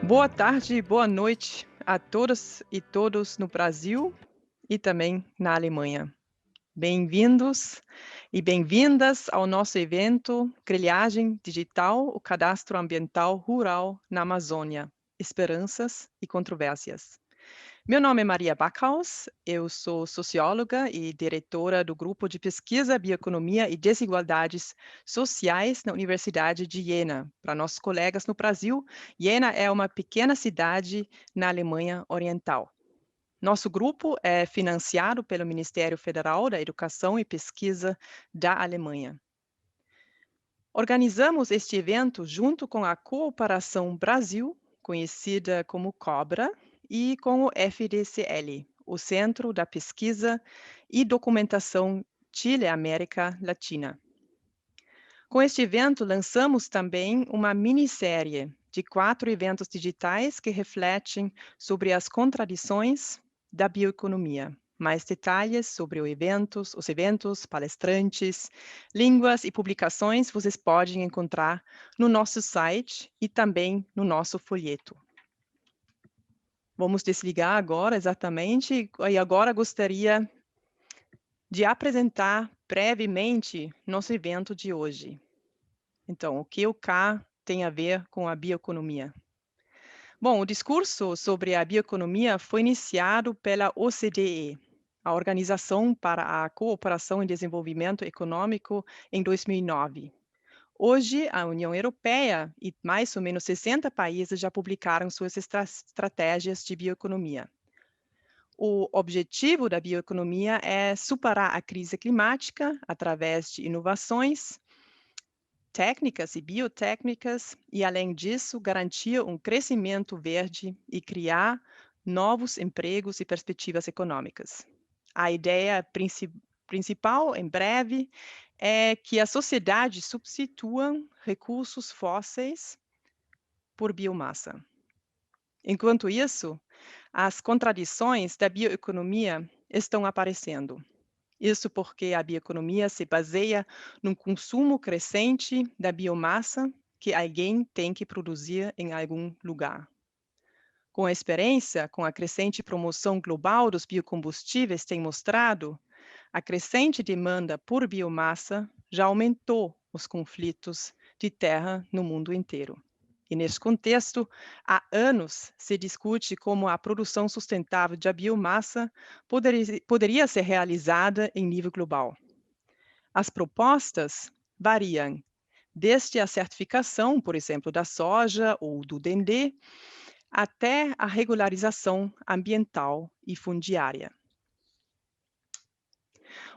Boa tarde, boa noite a todas e todos no Brasil e também na Alemanha. Bem-vindos e bem-vindas ao nosso evento Grilhagem Digital, o Cadastro Ambiental Rural na Amazônia, Esperanças e Controvérsias. Meu nome é Maria Backhaus, eu sou socióloga e diretora do Grupo de Pesquisa, Bioeconomia e Desigualdades Sociais na Universidade de Jena. Para nossos colegas no Brasil, Jena é uma pequena cidade na Alemanha Oriental. Nosso grupo é financiado pelo Ministério Federal da Educação e Pesquisa da Alemanha. Organizamos este evento junto com a Cooperação Brasil, conhecida como COBRA, e com o FDCL, o Centro da Pesquisa e Documentação Chile-América Latina. Com este evento, lançamos também uma minissérie de 4 eventos digitais que refletem sobre as contradições da bioeconomia. Mais detalhes sobre os eventos, palestrantes, línguas e publicações vocês podem encontrar no nosso site e também no nosso folheto. Vamos desligar agora, exatamente, e agora gostaria de apresentar brevemente nosso evento de hoje. Então, o que o K tem a ver com a bioeconomia? Bom, o discurso sobre a bioeconomia foi iniciado pela OCDE, a Organização para a Cooperação e Desenvolvimento Econômico, em 2009. Hoje, a União Europeia e mais ou menos 60 países já publicaram suas estratégias de bioeconomia. O objetivo da bioeconomia é superar a crise climática através de inovações técnicas e biotécnicas e, além disso, garantir um crescimento verde e criar novos empregos e perspectivas econômicas. A ideia principal, em breve, é que a sociedade substitua recursos fósseis por biomassa. Enquanto isso, as contradições da bioeconomia estão aparecendo. Isso porque a bioeconomia se baseia no consumo crescente da biomassa que alguém tem que produzir em algum lugar. Com a experiência, com a crescente promoção global dos biocombustíveis tem mostrado, a crescente demanda por biomassa já aumentou os conflitos de terra no mundo inteiro. E nesse contexto, há anos se discute como a produção sustentável de biomassa poderia ser realizada em nível global. As propostas variam, desde a certificação, por exemplo, da soja ou do dendê, até a regularização ambiental e fundiária.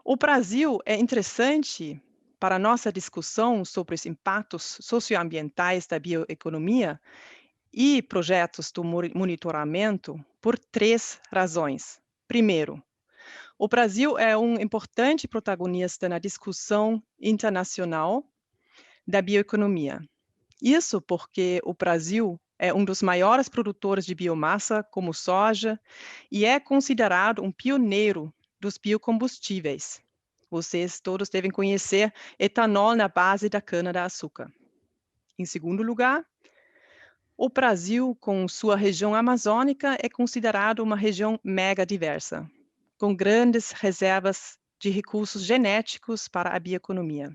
O Brasil é interessante para a nossa discussão sobre os impactos socioambientais da bioeconomia e projetos do monitoramento por 3 razões. Primeiro, o Brasil é um importante protagonista na discussão internacional da bioeconomia. Isso porque o Brasil é um dos maiores produtores de biomassa, como soja, e é considerado um pioneiro dos biocombustíveis. Vocês todos devem conhecer etanol na base da cana-de-açúcar. Em segundo lugar, o Brasil, com sua região amazônica, é considerado uma região mega diversa, com grandes reservas de recursos genéticos para a bioeconomia.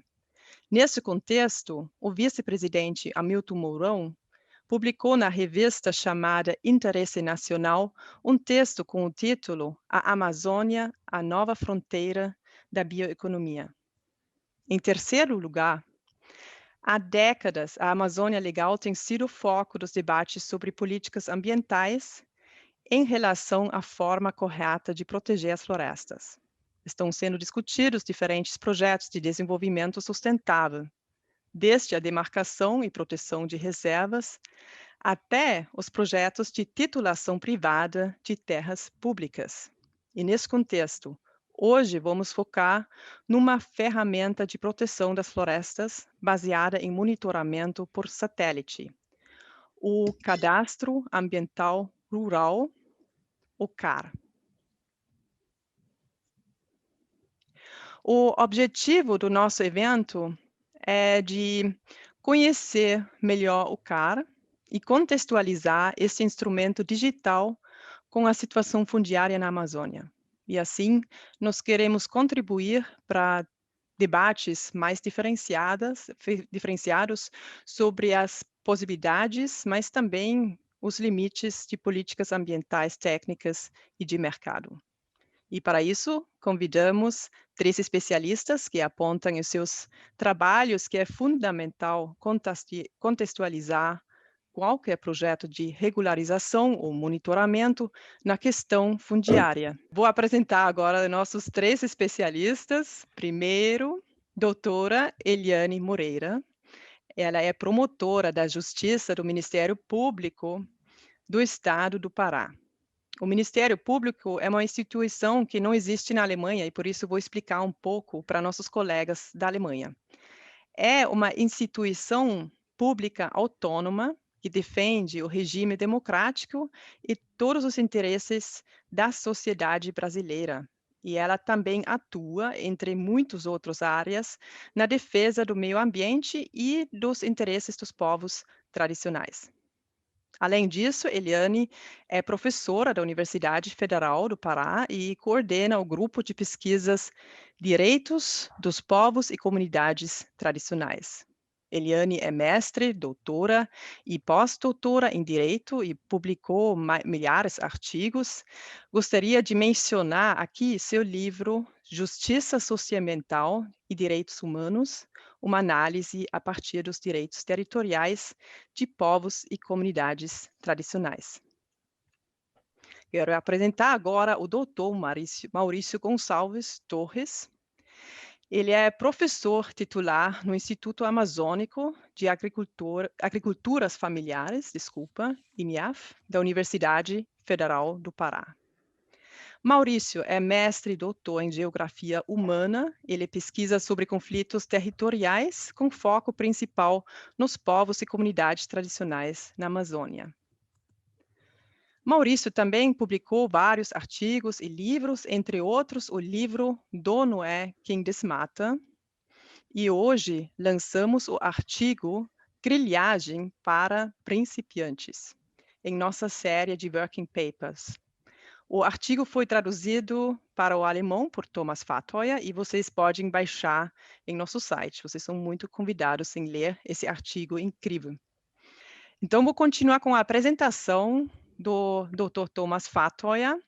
Nesse contexto, o vice-presidente Hamilton Mourão publicou na revista chamada Interesse Nacional um texto com o título A Amazônia, a Nova Fronteira da Bioeconomia. Em terceiro lugar, há décadas, a Amazônia Legal tem sido o foco dos debates sobre políticas ambientais em relação à forma correta de proteger as florestas. Estão sendo discutidos diferentes projetos de desenvolvimento sustentável, desde a demarcação e proteção de reservas até os projetos de titulação privada de terras públicas. E nesse contexto, Hoje vamos focar numa ferramenta de proteção das florestas baseada em monitoramento por satélite, o Cadastro Ambiental Rural, o CAR. O objetivo do nosso evento é de conhecer melhor o CAR e contextualizar esse instrumento digital com a situação fundiária na Amazônia. E assim, nós queremos contribuir para debates mais diferenciados sobre as possibilidades, mas também os limites de políticas ambientais, técnicas e de mercado. E para isso, convidamos 3 especialistas que apontam em seus trabalhos que é fundamental contextualizar qualquer projeto de regularização ou monitoramento na questão fundiária. Vou apresentar agora nossos 3 especialistas. Primeiro, doutora Eliane Moreira. Ela é promotora da Justiça do Ministério Público do Estado do Pará. O Ministério Público é uma instituição que não existe na Alemanha e por isso vou explicar um pouco para nossos colegas da Alemanha. É uma instituição pública autônoma que defende o regime democrático e todos os interesses da sociedade brasileira. E ela também atua, entre muitas outras áreas, na defesa do meio ambiente e dos interesses dos povos tradicionais. Além disso, Eliane é professora da Universidade Federal do Pará e coordena o grupo de pesquisas Direitos dos Povos e Comunidades Tradicionais. Eliane é mestre, doutora e pós-doutora em Direito e publicou milhares de artigos. Gostaria de mencionar aqui seu livro Justiça Socioambiental e Direitos Humanos, uma análise a partir dos direitos territoriais de povos e comunidades tradicionais. Quero apresentar agora o doutor Maurício Gonçalves Torres. Ele é professor titular no Instituto Amazônico de Agriculturas Familiares, INIAF, da Universidade Federal do Pará. Maurício é mestre e doutor em Geografia Humana. Ele pesquisa sobre conflitos territoriais, com foco principal nos povos e comunidades tradicionais na Amazônia. Maurício também publicou vários artigos e livros, entre outros o livro Dono é Quem Desmata. E hoje lançamos o artigo Grilhagem para Principiantes, em nossa série de Working Papers. O artigo foi traduzido para o alemão por Thomas Fatoya e vocês podem baixar em nosso site. Vocês são muito convidados em ler esse artigo incrível. Então, vou continuar com a apresentação do Dr. Thomas Fatoya.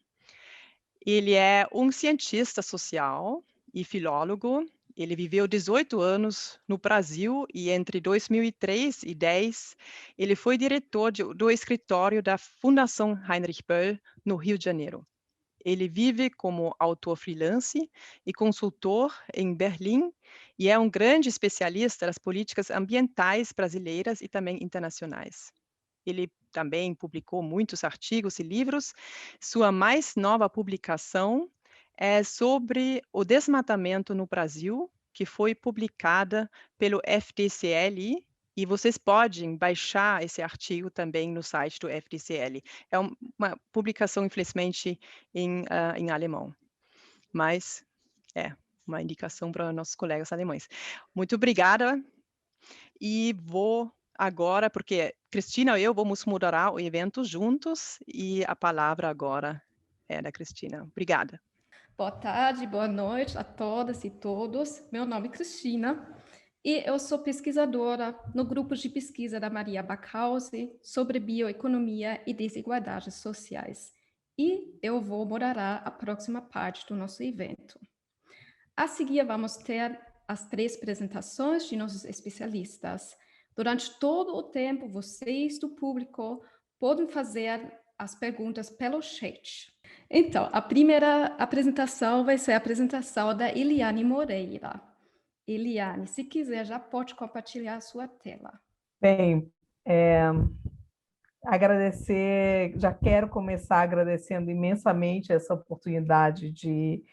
Ele é um cientista social e filólogo. Ele viveu 18 anos no Brasil e entre 2003 e 2010, ele foi diretor do escritório da Fundação Heinrich Böll, no Rio de Janeiro. Ele vive como autor freelance e consultor em Berlim e é um grande especialista das políticas ambientais brasileiras e também internacionais. Ele também publicou muitos artigos e livros. Sua mais nova publicação é sobre o desmatamento no Brasil, que foi publicada pelo FDCL, e vocês podem baixar esse artigo também no site do FDCL. É uma publicação, infelizmente, em alemão, mas é uma indicação para nossos colegas alemães. Muito obrigada, e vou agora, porque Cristina e eu vamos moderar o evento juntos, e a palavra agora é da Cristina. Obrigada. Boa tarde, boa noite a todas e todos. Meu nome é Cristina e eu sou pesquisadora no grupo de pesquisa da Maria Backhausen sobre bioeconomia e desigualdades sociais. E eu vou moderar a próxima parte do nosso evento. A seguir, vamos ter as 3 apresentações de nossos especialistas. Durante todo o tempo, vocês do público podem fazer as perguntas pelo chat. Então, a primeira apresentação vai ser a apresentação da Eliane Moreira. Eliane, se quiser, já pode compartilhar a sua tela. Bem, já quero começar agradecendo imensamente essa oportunidade de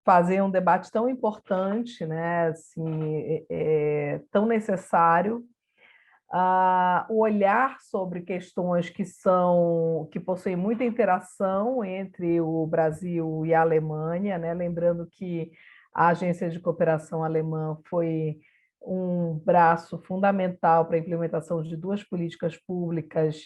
fazer um debate tão importante, né, assim, tão necessário, o olhar sobre questões que possuem muita interação entre o Brasil e a Alemanha, né? Lembrando que a Agência de Cooperação Alemã foi um braço fundamental para a implementação de duas políticas públicas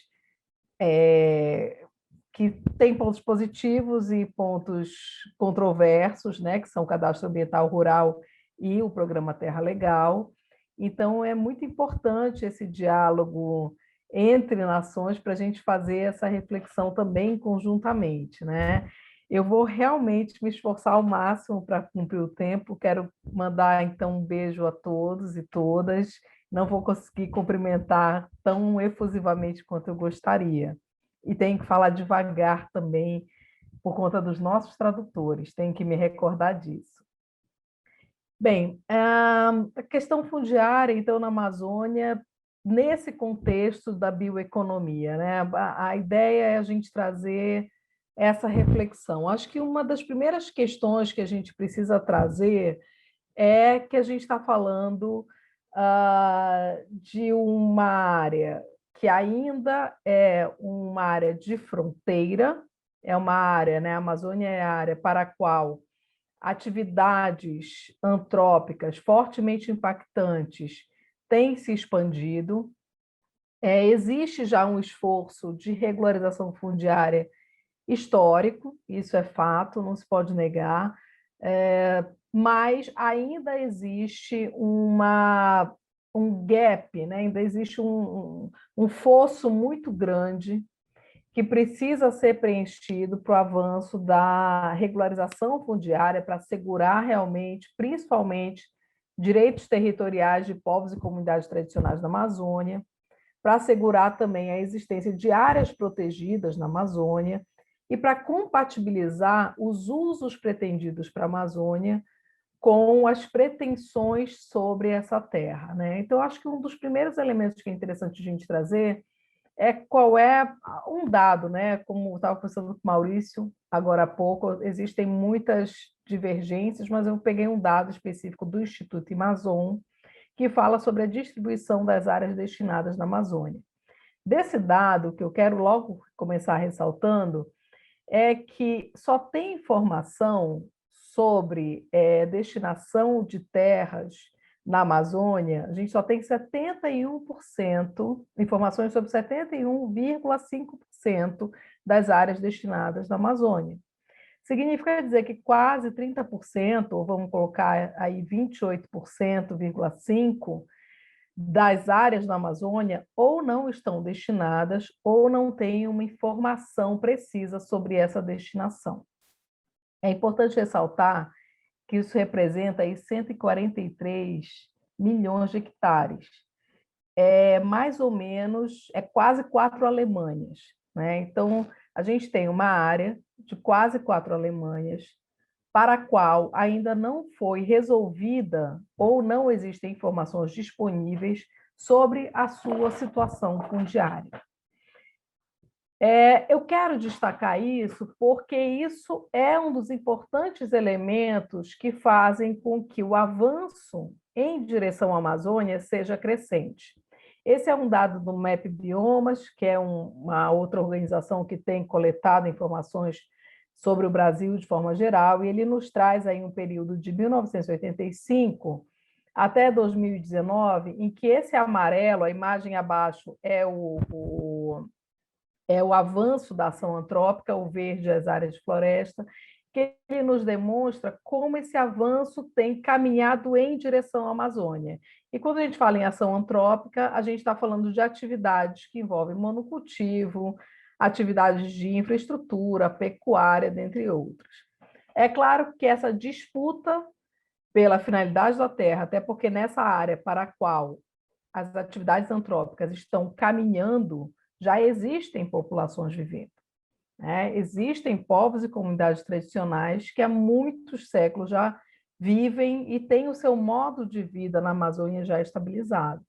que têm pontos positivos e pontos controversos, né? Que são o Cadastro Ambiental Rural e o Programa Terra Legal. Então, é muito importante esse diálogo entre nações para a gente fazer essa reflexão também conjuntamente, né? Eu vou realmente me esforçar ao máximo para cumprir o tempo. Quero mandar, então, um beijo a todos e todas. Não vou conseguir cumprimentar tão efusivamente quanto eu gostaria. E tenho que falar devagar também, por conta dos nossos tradutores. Tenho que me recordar disso. Bem, a questão fundiária, então, na Amazônia, nesse contexto da bioeconomia, né? A ideia é a gente trazer essa reflexão. Acho que uma das primeiras questões que a gente precisa trazer é que a gente está falando de uma área que ainda é uma área de fronteira, é uma área, né? A Amazônia é a área para a qual atividades antrópicas fortemente impactantes têm se expandido. Existe já um esforço de regularização fundiária histórico, isso é fato, não se pode negar, mas ainda existe um gap, né? Ainda existe um fosso muito grande que precisa ser preenchido para o avanço da regularização fundiária, para assegurar realmente, principalmente, direitos territoriais de povos e comunidades tradicionais da Amazônia, para assegurar também a existência de áreas protegidas na Amazônia e para compatibilizar os usos pretendidos para a Amazônia com as pretensões sobre essa terra, né? Então, acho que um dos primeiros elementos que é interessante a gente trazer qual é um dado, né? Como eu estava conversando com o Maurício agora há pouco, existem muitas divergências, mas eu peguei um dado específico do Instituto Amazon que fala sobre a distribuição das áreas destinadas na Amazônia. Desse dado, que eu quero logo começar ressaltando, é que só tem informação sobre destinação de terras na Amazônia, a gente só tem 71%, informações sobre 71,5% das áreas destinadas na Amazônia. Significa dizer que quase 30%, ou vamos colocar aí 28,5%, das áreas da Amazônia ou não estão destinadas ou não têm uma informação precisa sobre essa destinação. É importante ressaltar que isso representa aí 143 milhões de hectares. Mais ou menos, quase 4 Alemanhas, né? Então, a gente tem uma área de quase 4 Alemanhas, para a qual ainda não foi resolvida ou não existem informações disponíveis sobre a sua situação fundiária. Eu quero destacar isso porque isso é um dos importantes elementos que fazem com que o avanço em direção à Amazônia seja crescente. Esse é um dado do MAP Biomas, que é uma outra organização que tem coletado informações sobre o Brasil de forma geral, e ele nos traz aí um período de 1985 até 2019, em que esse amarelo, a imagem abaixo, é o avanço da ação antrópica, o verde as áreas de floresta, que ele nos demonstra como esse avanço tem caminhado em direção à Amazônia. E quando a gente fala em ação antrópica, a gente está falando de atividades que envolvem monocultivo, atividades de infraestrutura, pecuária, dentre outras. É claro que essa disputa pela finalidade da terra, até porque nessa área para a qual as atividades antrópicas estão caminhando, já existem populações vivendo. Existem povos e comunidades tradicionais que há muitos séculos já vivem e têm o seu modo de vida na Amazônia já estabilizado.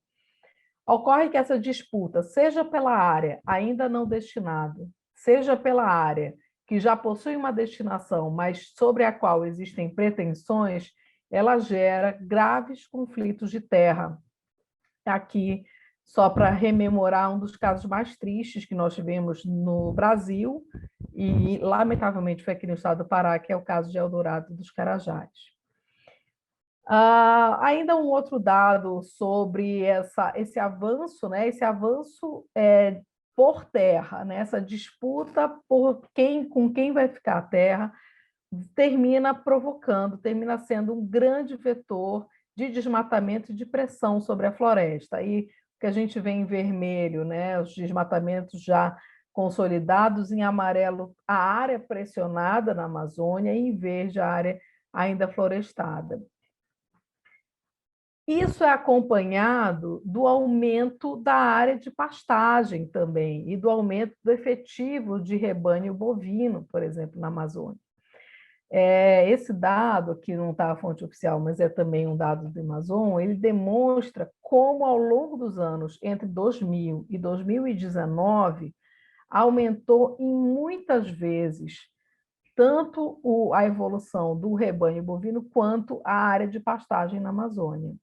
Ocorre que essa disputa, seja pela área ainda não destinada, seja pela área que já possui uma destinação, mas sobre a qual existem pretensões, ela gera graves conflitos de terra. Aqui, só para rememorar um dos casos mais tristes que nós tivemos no Brasil, e lamentavelmente foi aqui no estado do Pará, que é o caso de Eldorado dos Carajás. Ainda um outro dado sobre esse avanço, né? Esse avanço por terra, né? Essa disputa com quem vai ficar a terra, termina sendo um grande vetor de desmatamento e de pressão sobre a floresta. Aí o que a gente vê em vermelho, né? Os desmatamentos já consolidados, em amarelo a área pressionada na Amazônia e em verde a área ainda florestada. Isso é acompanhado do aumento da área de pastagem também e do aumento do efetivo de rebanho bovino, por exemplo, na Amazônia. Esse dado, que não está a fonte oficial, mas é também um dado do Amazon, ele demonstra como, ao longo dos anos, entre 2000 e 2019, aumentou em muitas vezes tanto a evolução do rebanho bovino quanto a área de pastagem na Amazônia.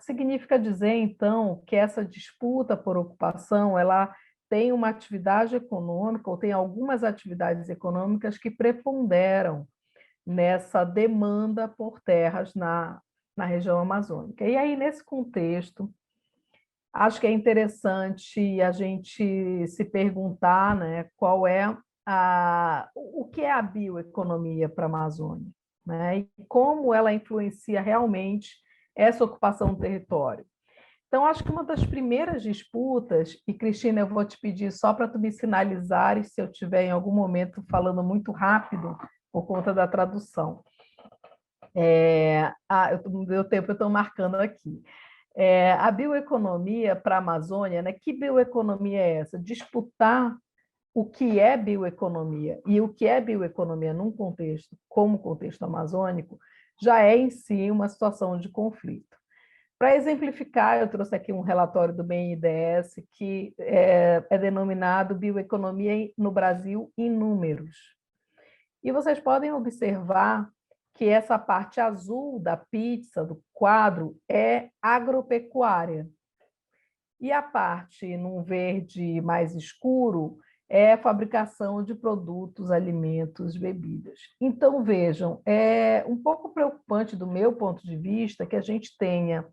Significa dizer, então, que essa disputa por ocupação, ela tem uma atividade econômica, ou tem algumas atividades econômicas que preponderam nessa demanda por terras na região amazônica. E aí, nesse contexto, acho que é interessante a gente se perguntar, né, o que é a bioeconomia para a Amazônia, né, e como ela influencia realmente essa ocupação do território. Então, acho que uma das primeiras disputas, e Cristina, eu vou te pedir só para tu me sinalizares se eu estiver em algum momento falando muito rápido por conta da tradução. No meu tempo eu estou marcando aqui. A bioeconomia para a Amazônia, né? Que bioeconomia é essa? Disputar o que é bioeconomia e o que é bioeconomia num contexto como o contexto amazônico já é em si uma situação de conflito. Para exemplificar, eu trouxe aqui um relatório do BNDES que é denominado Bioeconomia no Brasil em Números. E vocês podem observar que essa parte azul da pizza, do quadro, é agropecuária. E a parte num verde mais escuro é a fabricação de produtos, alimentos, bebidas. Então, vejam, é um pouco preocupante do meu ponto de vista que a gente tenha,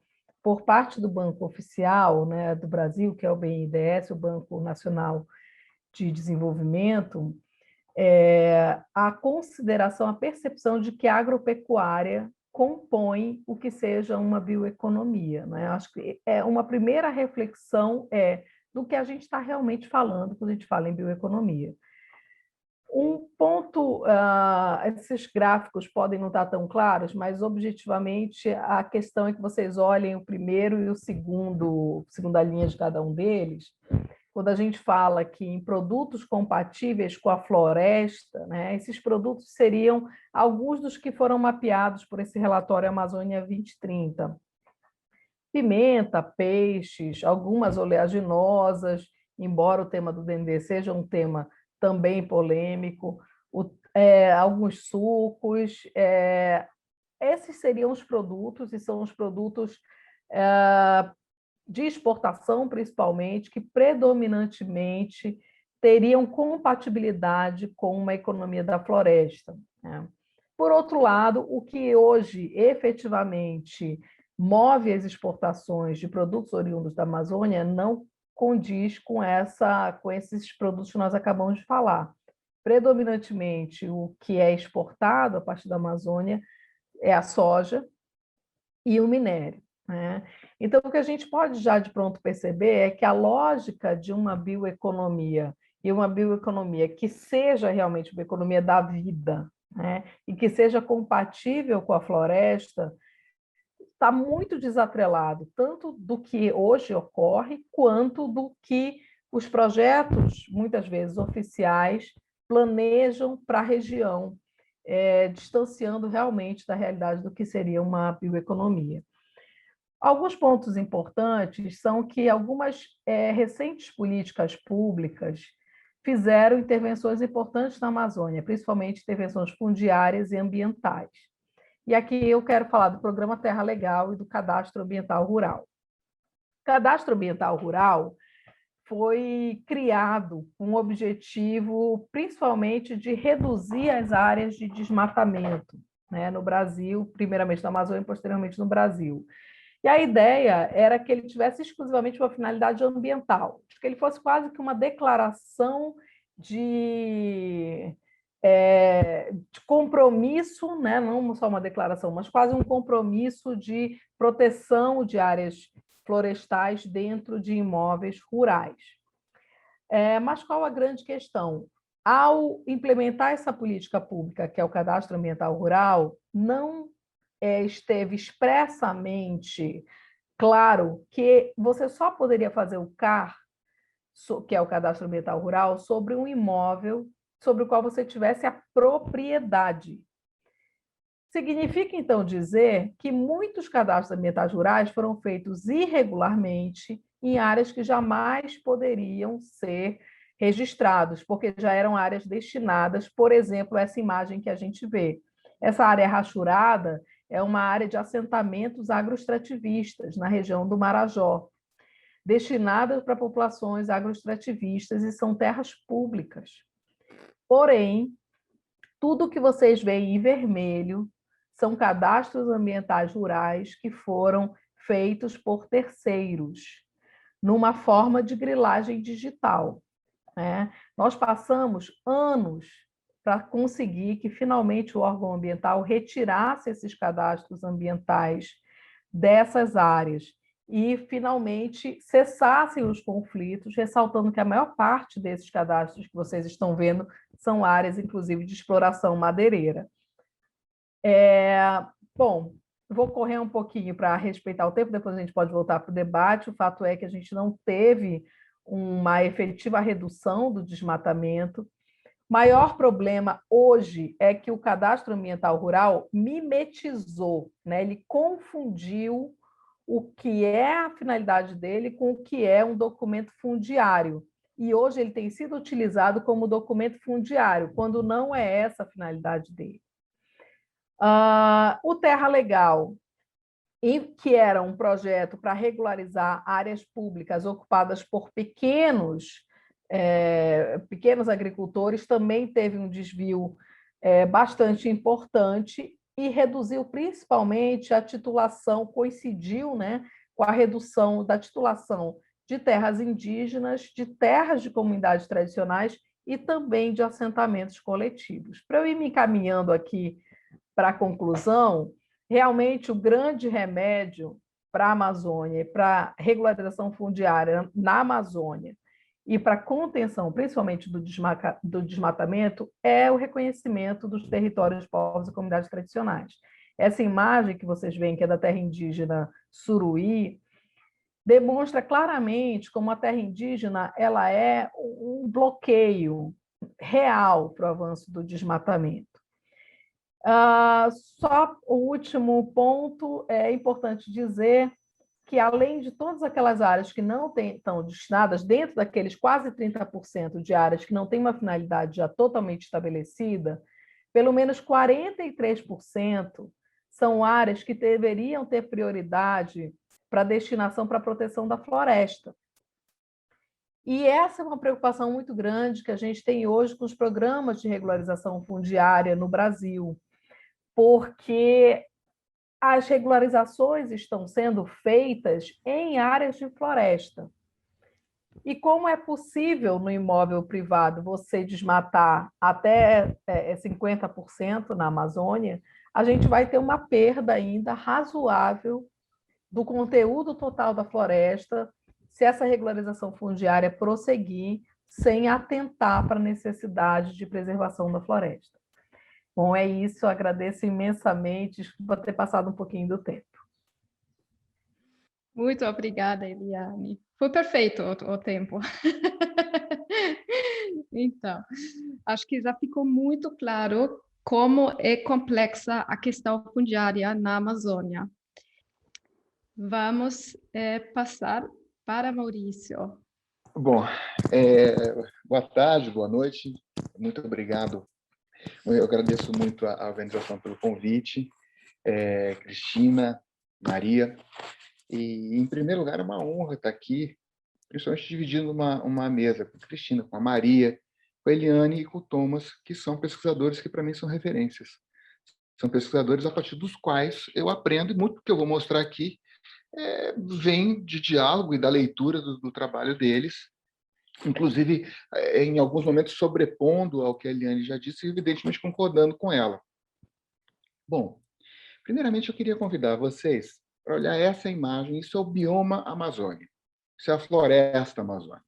por parte do Banco Oficial, né, do Brasil, que é o BNDES, o Banco Nacional de Desenvolvimento, a consideração, a percepção de que a agropecuária compõe o que seja uma bioeconomia, né? Acho que uma primeira reflexão do que a gente está realmente falando quando a gente fala em bioeconomia. Um ponto, esses gráficos podem não estar tão claros, mas objetivamente a questão é que vocês olhem o primeiro e o segunda linha de cada um deles. Quando a gente fala que em produtos compatíveis com a floresta, né, esses produtos seriam alguns dos que foram mapeados por esse relatório Amazônia 2030. Pimenta, peixes, algumas oleaginosas, embora o tema do Dendê seja um tema também polêmico, alguns sucos, esses seriam os produtos, e são os produtos de exportação, principalmente, que predominantemente teriam compatibilidade com uma economia da floresta, né? Por outro lado, o que hoje efetivamente move as exportações de produtos oriundos da Amazônia não condiz com esses produtos que nós acabamos de falar. Predominantemente, o que é exportado a partir da Amazônia é a soja e o minério, né? Então, o que a gente pode já de pronto perceber é que a lógica de uma bioeconomia, e uma bioeconomia que seja realmente uma economia da vida, né, e que seja compatível com a floresta, está muito desatrelado, tanto do que hoje ocorre, quanto do que os projetos, muitas vezes oficiais, planejam para a região, distanciando realmente da realidade do que seria uma bioeconomia. Alguns pontos importantes são que algumas recentes políticas públicas fizeram intervenções importantes na Amazônia, principalmente intervenções fundiárias e ambientais. E aqui eu quero falar do Programa Terra Legal e do Cadastro Ambiental Rural. O Cadastro Ambiental Rural foi criado com o objetivo, principalmente, de reduzir as áreas de desmatamento, né, no Brasil, primeiramente na Amazônia e posteriormente no Brasil. E a ideia era que ele tivesse exclusivamente uma finalidade ambiental, que ele fosse quase que uma declaração de compromisso, né? Não só uma declaração, mas quase um compromisso de proteção de áreas florestais dentro de imóveis rurais. Mas qual a grande questão? Ao implementar essa política pública, que é o Cadastro Ambiental Rural, não esteve expressamente claro que você só poderia fazer o CAR, que é o Cadastro Ambiental Rural, sobre um imóvel sobre o qual você tivesse a propriedade. Significa, então, dizer que muitos cadastros ambientais rurais foram feitos irregularmente em áreas que jamais poderiam ser registrados, porque já eram áreas destinadas, por exemplo, essa imagem que a gente vê. Essa área rachurada é uma área de assentamentos agroextrativistas na região do Marajó, destinadas para populações agroextrativistas e são terras públicas. Porém, tudo que vocês veem em vermelho são cadastros ambientais rurais que foram feitos por terceiros, numa forma de grilagem digital, né? Nós passamos anos para conseguir que, finalmente, o órgão ambiental retirasse esses cadastros ambientais dessas áreas e, finalmente, cessassem os conflitos, ressaltando que a maior parte desses cadastros que vocês estão vendo são áreas, inclusive, de exploração madeireira. Bom, vou correr um pouquinho para respeitar o tempo, depois a gente pode voltar para o debate. O fato é que a gente não teve uma efetiva redução do desmatamento. O maior problema hoje é que o Cadastro Ambiental Rural mimetizou, né? Ele confundiu o que é a finalidade dele com o que é um documento fundiário. E hoje ele tem sido utilizado como documento fundiário, quando não é essa a finalidade dele. O Terra Legal, que era um projeto para regularizar áreas públicas ocupadas por pequenos agricultores, também teve um desvio bastante importante e reduziu principalmente a titulação, coincidiu, né, com a redução da titulação de terras indígenas, de terras de comunidades tradicionais e também de assentamentos coletivos. Para eu ir me encaminhando aqui para a conclusão, realmente o grande remédio para a Amazônia, para a regularização fundiária na Amazônia e para a contenção, principalmente do desmatamento, é o reconhecimento dos territórios de povos e comunidades tradicionais. Essa imagem que vocês veem, que é da terra indígena Suruí, demonstra claramente como a terra indígena ela é um bloqueio real para o avanço do desmatamento. Só o último ponto, é importante dizer que, além de todas aquelas áreas que não estão destinadas, dentro daqueles quase 30% de áreas que não têm uma finalidade já totalmente estabelecida, pelo menos 43% são áreas que deveriam ter prioridade para destinação para a proteção da floresta. E essa é uma preocupação muito grande que a gente tem hoje com os programas de regularização fundiária no Brasil, porque as regularizações estão sendo feitas em áreas de floresta. E como é possível no imóvel privado você desmatar até 50% na Amazônia, a gente vai ter uma perda ainda razoável do conteúdo total da floresta se essa regularização fundiária prosseguir sem atentar para a necessidade de preservação da floresta. Bom, é isso, eu agradeço imensamente, desculpa ter passado um pouquinho do tempo. Muito obrigada, Eliane. Foi perfeito o tempo. Então, acho que já ficou muito claro como é complexa a questão fundiária na Amazônia. Vamos passar para Maurício. Bom, boa tarde, boa noite. Muito obrigado. Eu agradeço muito a organização pelo convite, Cristina, Maria. E, em primeiro lugar, é uma honra estar aqui, principalmente dividindo uma mesa com a Cristina, com a Maria, com a Eliane e com o Thomas, que são pesquisadores que, para mim, são referências. São pesquisadores a partir dos quais eu aprendo, e muito do que eu vou mostrar aqui vem de diálogo e da leitura do trabalho deles, inclusive, em alguns momentos, sobrepondo ao que a Eliane já disse e, evidentemente, concordando com ela. Bom, primeiramente, eu queria convidar vocês para olhar essa imagem. Isso é o bioma Amazônia. Isso é a floresta amazônica.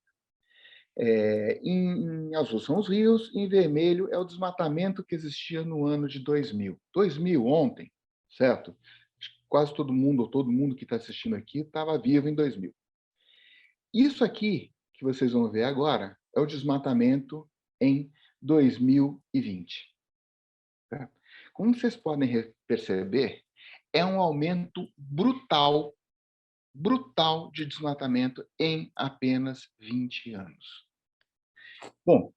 Em azul são os rios, em vermelho é o desmatamento que existia no ano de 2000. 2000, ontem, certo? Quase todo mundo, ou todo mundo que está assistindo aqui, estava vivo em 2000. Isso aqui, que vocês vão ver agora, é o desmatamento em 2020. Tá? Como vocês podem perceber, é um aumento brutal de desmatamento em apenas 20 anos. Bom,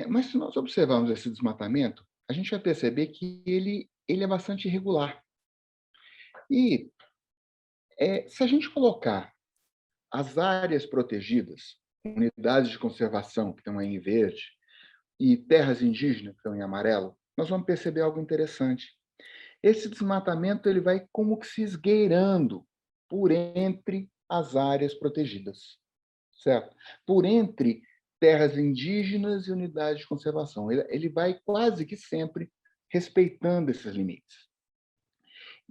mas se nós observarmos esse desmatamento, a gente vai perceber que ele é bastante irregular. E se a gente colocar as áreas protegidas, unidades de conservação, que estão aí em verde, e terras indígenas, que estão em amarelo, nós vamos perceber algo interessante. Esse desmatamento ele vai como que se esgueirando por entre as áreas protegidas, certo? Por entre terras indígenas e unidades de conservação. Ele vai quase que sempre respeitando esses limites.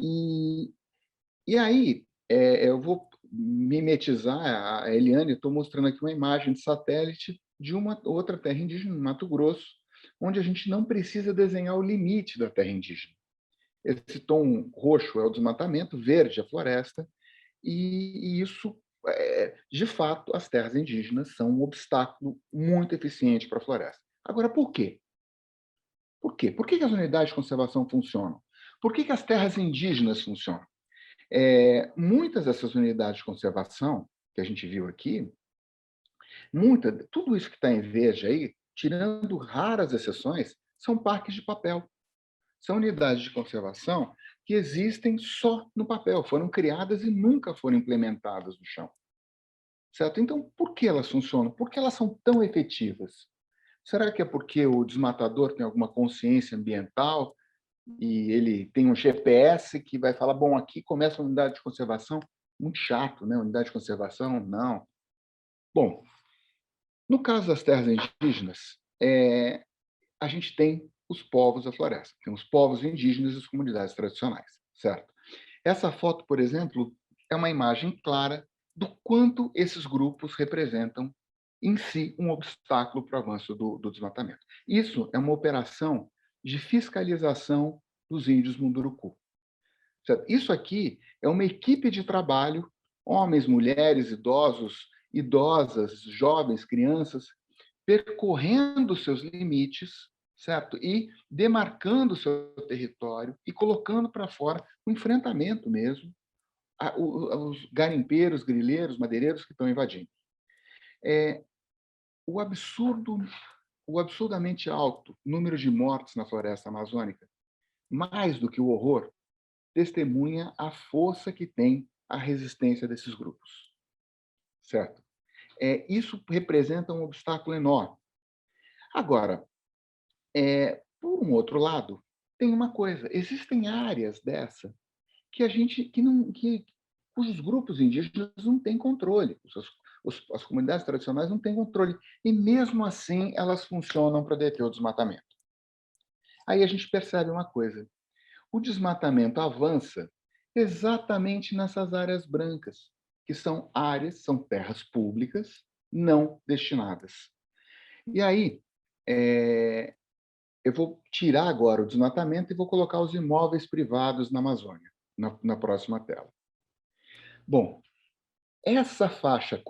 E aí, eu vou mimetizar a Eliane, estou mostrando aqui uma imagem de satélite de uma outra terra indígena, no Mato Grosso, onde a gente não precisa desenhar o limite da terra indígena. Esse tom roxo é o desmatamento, verde a floresta, e isso, de fato, as terras indígenas são um obstáculo muito eficiente para a floresta. Agora, por quê? Por quê? Por que as unidades de conservação funcionam? Por que as terras indígenas funcionam? Muitas dessas unidades de conservação que a gente viu aqui, tudo isso que está em verde aí, tirando raras exceções, são parques de papel. São unidades de conservação que existem só no papel, foram criadas e nunca foram implementadas no chão. Certo? Então, por que elas funcionam? Por que elas são tão efetivas? Será que é porque o desmatador tem alguma consciência ambiental e ele tem um GPS que vai falar, bom, aqui começa a unidade de conservação? Muito chato, né? Unidade de conservação, não. Bom, no caso das terras indígenas, a gente tem os povos da floresta. Tem os povos indígenas e as comunidades tradicionais, certo? Essa foto, por exemplo, é uma imagem clara do quanto esses grupos representam em si um obstáculo para o avanço do desmatamento. Isso é uma operação de fiscalização dos índios Munduruku. Certo? Isso aqui é uma equipe de trabalho, homens, mulheres, idosos, idosas, jovens, crianças, percorrendo seus limites, certo? E demarcando o seu território e colocando para fora o enfrentamento mesmo os garimpeiros, grileiros, madeireiros que estão invadindo. O absurdamente alto número de mortes na floresta amazônica, mais do que o horror, testemunha a força que tem a resistência desses grupos, certo? Isso representa um obstáculo enorme. Agora, por um outro lado, tem uma coisa: existem áreas dessa que cujos grupos indígenas não têm controle, as comunidades tradicionais não têm controle, e mesmo assim elas funcionam para deter o desmatamento. Aí a gente percebe uma coisa: o desmatamento avança exatamente nessas áreas brancas, que são terras públicas não destinadas. E aí, eu vou tirar agora o desmatamento e vou colocar os imóveis privados na Amazônia, na próxima tela. Bom, essa faixa,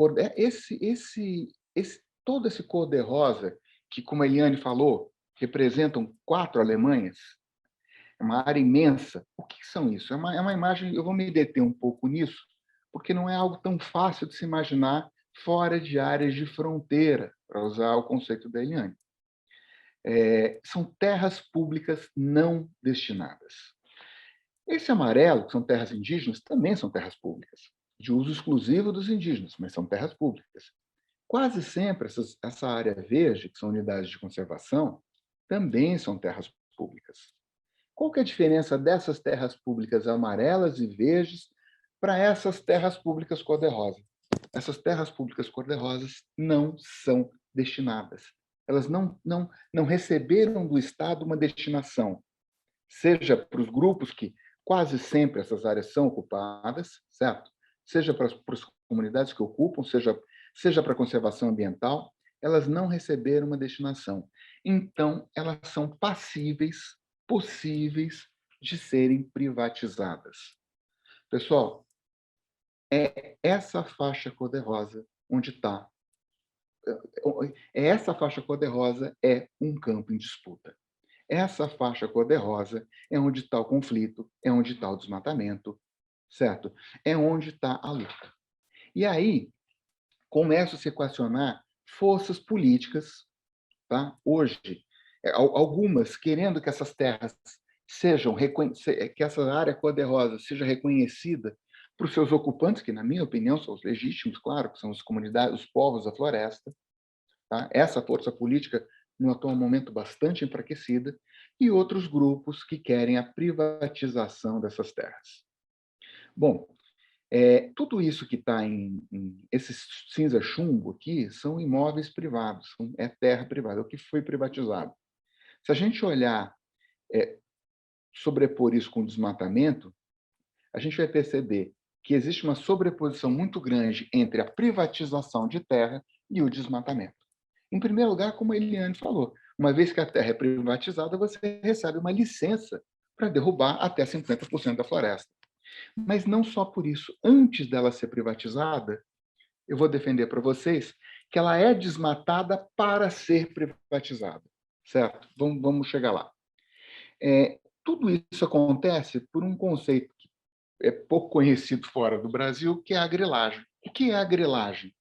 todo esse cor-de-rosa, que, como a Eliane falou, representam 4 Alemanhas, é uma área imensa. O que são isso? É uma imagem, eu vou me deter um pouco nisso, porque não é algo tão fácil de se imaginar fora de áreas de fronteira, para usar o conceito da Eliane. São terras públicas não destinadas. Esse amarelo, que são terras indígenas, também são terras públicas, de uso exclusivo dos indígenas, mas são terras públicas. Quase sempre essa área verde, que são unidades de conservação, também são terras públicas. Qual que é a diferença dessas terras públicas amarelas e verdes para essas terras públicas cor-de-rosa? Essas terras públicas cor-de-rosas não são destinadas. Elas não receberam do Estado uma destinação, seja para os grupos que quase sempre essas áreas são ocupadas, certo? Seja para as comunidades que ocupam, seja para a conservação ambiental, elas não receberam uma destinação. Então, elas são possíveis de serem privatizadas. Pessoal, essa faixa cor-de-rosa onde está. Essa faixa cor-de-rosa é um campo em disputa. Essa faixa cor-de-rosa é onde está o conflito, é onde está o desmatamento, certo? É onde está a luta. E aí, começa a se equacionar forças políticas, tá? Hoje, algumas querendo que essas terras sejam, que essa área cor-de-rosa seja reconhecida para os seus ocupantes, que, na minha opinião, são os legítimos, claro, que são as comunidades, os povos da floresta. Tá? Essa força política, no atual momento, bastante enfraquecida, e outros grupos que querem a privatização dessas terras. Bom, tudo isso que está em esse cinza chumbo aqui são imóveis privados, é terra privada, é o que foi privatizado. Se a gente olhar, sobrepor isso com o desmatamento, a gente vai perceber que existe uma sobreposição muito grande entre a privatização de terra e o desmatamento. Em primeiro lugar, como a Eliane falou, uma vez que a terra é privatizada, você recebe uma licença para derrubar até 50% da floresta. Mas não só por isso. Antes dela ser privatizada, eu vou defender para vocês que ela é desmatada para ser privatizada. Certo? Vamos chegar lá. Tudo isso acontece por um conceito que é pouco conhecido fora do Brasil, que é a grilagem. O que é a grilagem?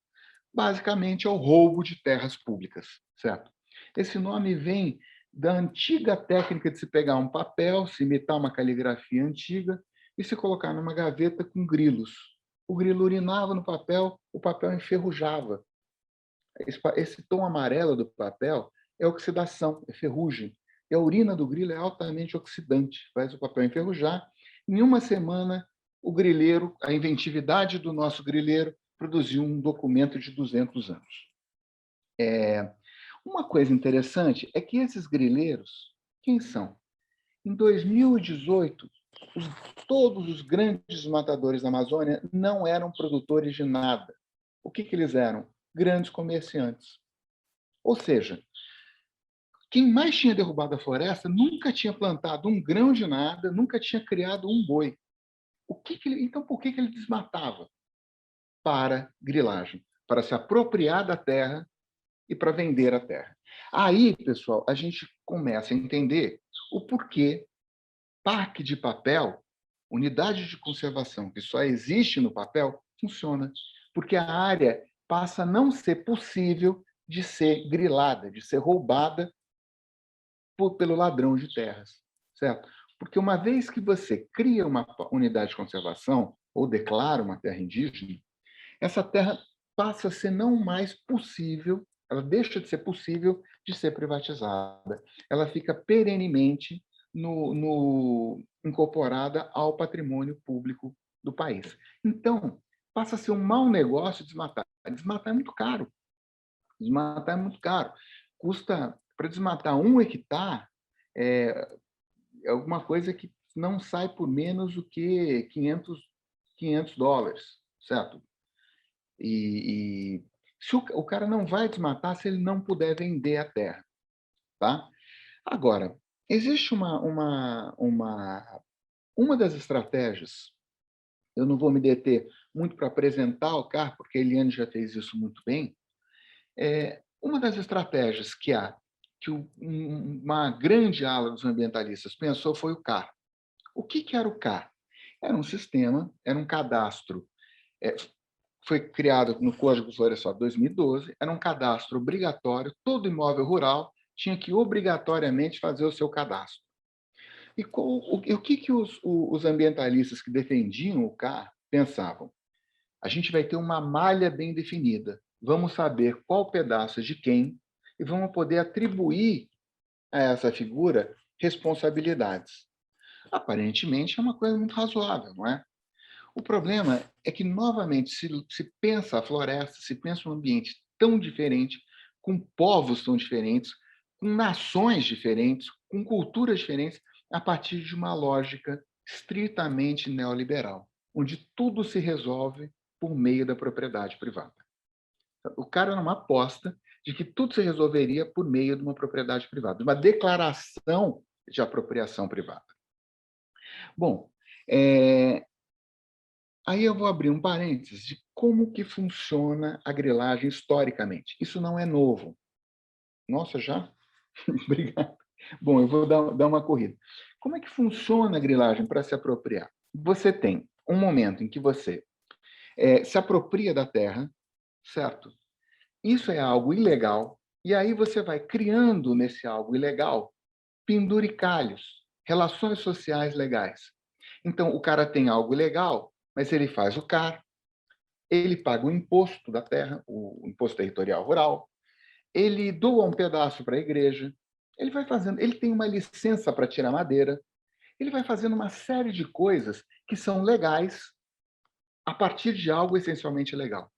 Basicamente, é o roubo de terras públicas, certo? Esse nome vem da antiga técnica de se pegar um papel, se imitar uma caligrafia antiga e se colocar numa gaveta com grilos. O grilo urinava no papel, o papel enferrujava. Esse tom amarelo do papel é oxidação, é ferrugem. E a urina do grilo é altamente oxidante, faz o papel enferrujar. Em uma semana, o grileiro, a inventividade do nosso grileiro, produziu um documento de 200 anos. Uma coisa interessante é que esses grileiros, quem são? Em 2018, todos os grandes matadores da Amazônia não eram produtores de nada. O que eles eram? Grandes comerciantes. Ou seja, quem mais tinha derrubado a floresta nunca tinha plantado um grão de nada, nunca tinha criado um boi. Então, por que ele desmatava? Para grilagem, para se apropriar da terra e para vender a terra. Aí, pessoal, a gente começa a entender o porquê parque de papel, unidade de conservação que só existe no papel, funciona. Porque a área passa a não ser possível de ser grilada, de ser roubada pelo ladrão de terras, certo? Porque uma vez que você cria uma unidade de conservação ou declara uma terra indígena, essa terra passa a ser não mais possível, ela deixa de ser possível de ser privatizada. Ela fica perenemente incorporada ao patrimônio público do país. Então, passa a ser um mau negócio desmatar. Desmatar é muito caro. Desmatar é muito caro. Para desmatar 1 hectare, é alguma coisa que não sai por menos do que $500, certo? E se o cara não vai desmatar se ele não puder vender a terra, tá? Agora, existe uma das estratégias, eu não vou me deter muito para apresentar o CAR, porque a Eliane já fez isso muito bem, uma das estratégias que uma grande ala dos ambientalistas pensou foi o CAR. O que era o CAR? Era um sistema, era um cadastro foi criado no Código Florestal de 2012, era um cadastro obrigatório, todo imóvel rural tinha que obrigatoriamente fazer o seu cadastro. E o que os ambientalistas que defendiam o CAR pensavam? A gente vai ter uma malha bem definida, vamos saber qual pedaço é de quem e vamos poder atribuir a essa figura responsabilidades. Aparentemente é uma coisa muito razoável, não é? O problema é que, novamente, se pensa a floresta, se pensa um ambiente tão diferente, com povos tão diferentes, com nações diferentes, com culturas diferentes, a partir de uma lógica estritamente neoliberal, onde tudo se resolve por meio da propriedade privada. O cara era uma aposta de que tudo se resolveria por meio de uma propriedade privada, de uma declaração de apropriação privada. Bom, aí eu vou abrir um parênteses de como que funciona a grilagem historicamente. Isso não é novo. Nossa, já? Obrigado. Bom, eu vou dar uma corrida. Como é que funciona a grilagem para se apropriar? Você tem um momento em que você se apropria da terra, certo? Isso é algo ilegal, e aí você vai criando nesse algo ilegal penduricalhos, relações sociais legais. Então, o cara tem algo ilegal, mas ele faz o CAR, ele paga o imposto da terra, o imposto territorial rural, ele doa um pedaço para a igreja, ele vai fazendo, ele tem uma licença para tirar madeira, ele vai fazendo uma série de coisas que são legais a partir de algo essencialmente legal.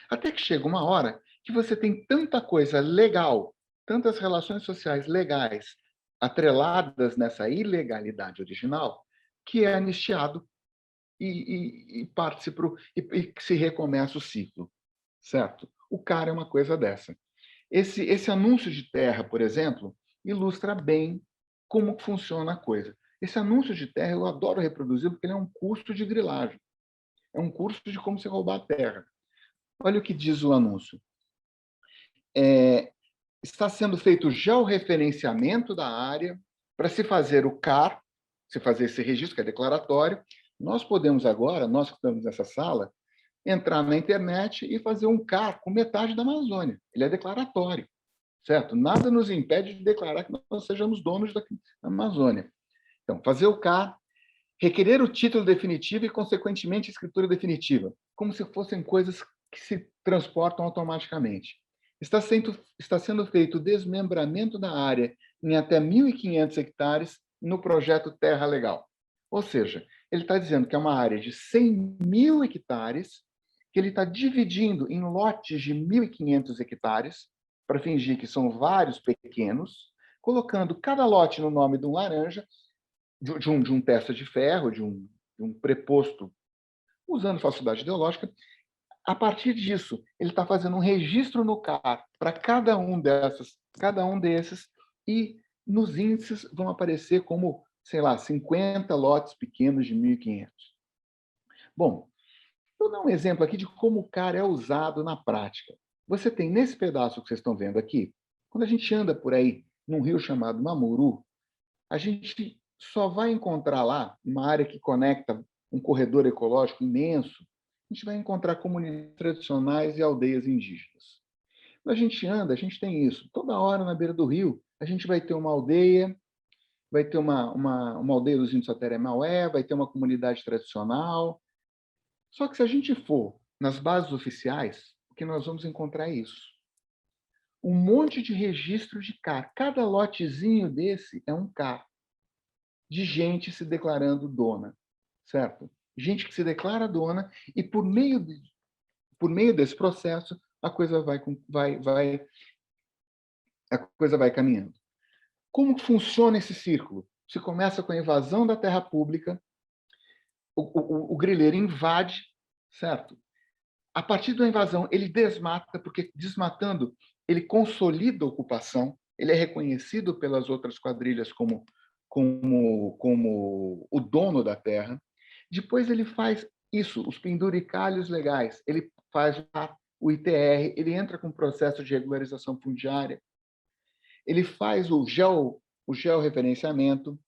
Até que chega uma hora que você tem tanta coisa legal, tantas relações sociais legais atreladas nessa ilegalidade original, que é anistiado e se recomeça o ciclo, certo? O CAR é uma coisa dessa. Esse anúncio de terra, por exemplo, ilustra bem como funciona a coisa. Esse anúncio de terra eu adoro reproduzir porque ele é um curso de grilagem. É um curso de como se roubar a terra. Olha o que diz o anúncio. Está sendo feito o georreferenciamento da área para se fazer o CAR, se fazer esse registro, que é declaratório. Nós podemos agora, nós que estamos nessa sala, entrar na internet e fazer um CAR com metade da Amazônia. Ele é declaratório, certo? Nada nos impede de declarar que nós sejamos donos da Amazônia. Então, fazer o CAR, requerer o título definitivo e, consequentemente, a escritura definitiva, como se fossem coisas que se transportam automaticamente. Está sendo feito o desmembramento da área em até 1.500 hectares no projeto Terra Legal. Ou seja, ele está dizendo que é uma área de 100.000 hectares, que ele está dividindo em lotes de 1.500 hectares, para fingir que são vários pequenos, colocando cada lote no nome de um laranja, de um testa de ferro, de um preposto, usando falsidade ideológica. A partir disso, ele está fazendo um registro no CAR para cada um desses, e nos índices vão aparecer como, sei lá, 50 lotes pequenos de 1.500. Bom, vou dar um exemplo aqui de como o CAR é usado na prática. Você tem nesse pedaço que vocês estão vendo aqui, quando a gente anda por aí num rio chamado Mamuru, a gente só vai encontrar lá uma área que conecta um corredor ecológico imenso. A gente vai encontrar comunidades tradicionais e aldeias indígenas. Quando a gente anda, a gente tem isso. Toda hora na beira do rio, a gente vai ter uma aldeia, vai ter uma aldeia dos índios Sateré-Maué, vai ter uma comunidade tradicional. Só que se a gente for nas bases oficiais, o que nós vamos encontrar é isso. Um monte de registro de CAR. Cada lotezinho desse é um CAR de gente se declarando dona, certo? Gente que se declara dona e por meio desse processo a coisa vai caminhando. Como funciona esse círculo? Se começa com a invasão da terra pública, o grileiro invade, certo? A partir da invasão, ele desmata, porque desmatando, ele consolida a ocupação, ele é reconhecido pelas outras quadrilhas como o dono da terra. Depois ele faz isso, os penduricalhos legais, ele faz o ITR, ele entra com o processo de regularização fundiária, ele faz o georreferenciamento.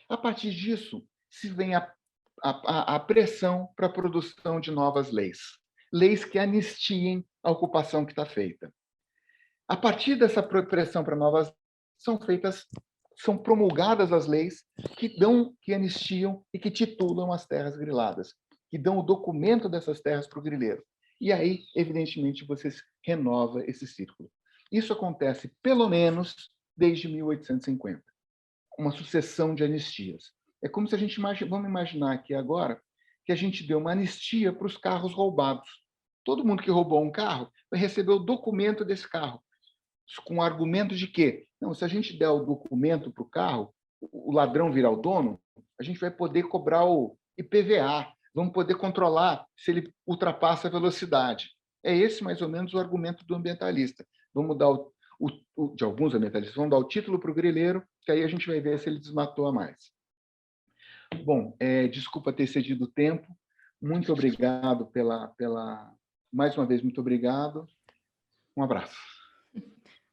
A partir disso, se vem a pressão para a produção de novas leis. leis que anistiem a ocupação que está feita. A partir dessa pressão para novas são promulgadas as leis que anistiam e que titulam as terras griladas, que dão o documento dessas terras para o grileiro. E aí, evidentemente, você renova esse círculo. Isso acontece, pelo menos, desde 1850. Uma sucessão de anistias. É como se a gente... Vamos imaginar aqui agora que a gente deu uma anistia para os carros roubados. Todo mundo que roubou um carro vai receber o documento desse carro, com o argumento de que, não, se a gente der o documento para o carro, o ladrão virar o dono, a gente vai poder cobrar o IPVA, vamos poder controlar se ele ultrapassa a velocidade. É esse, mais ou menos, o argumento do ambientalista. Vamos dar de alguns ambientalistas, vamos dar o título para o grileiro, que aí a gente vai ver se ele desmatou a mais. Bom, desculpa ter cedido o tempo. Muito obrigado mais uma vez, muito obrigado. Um abraço.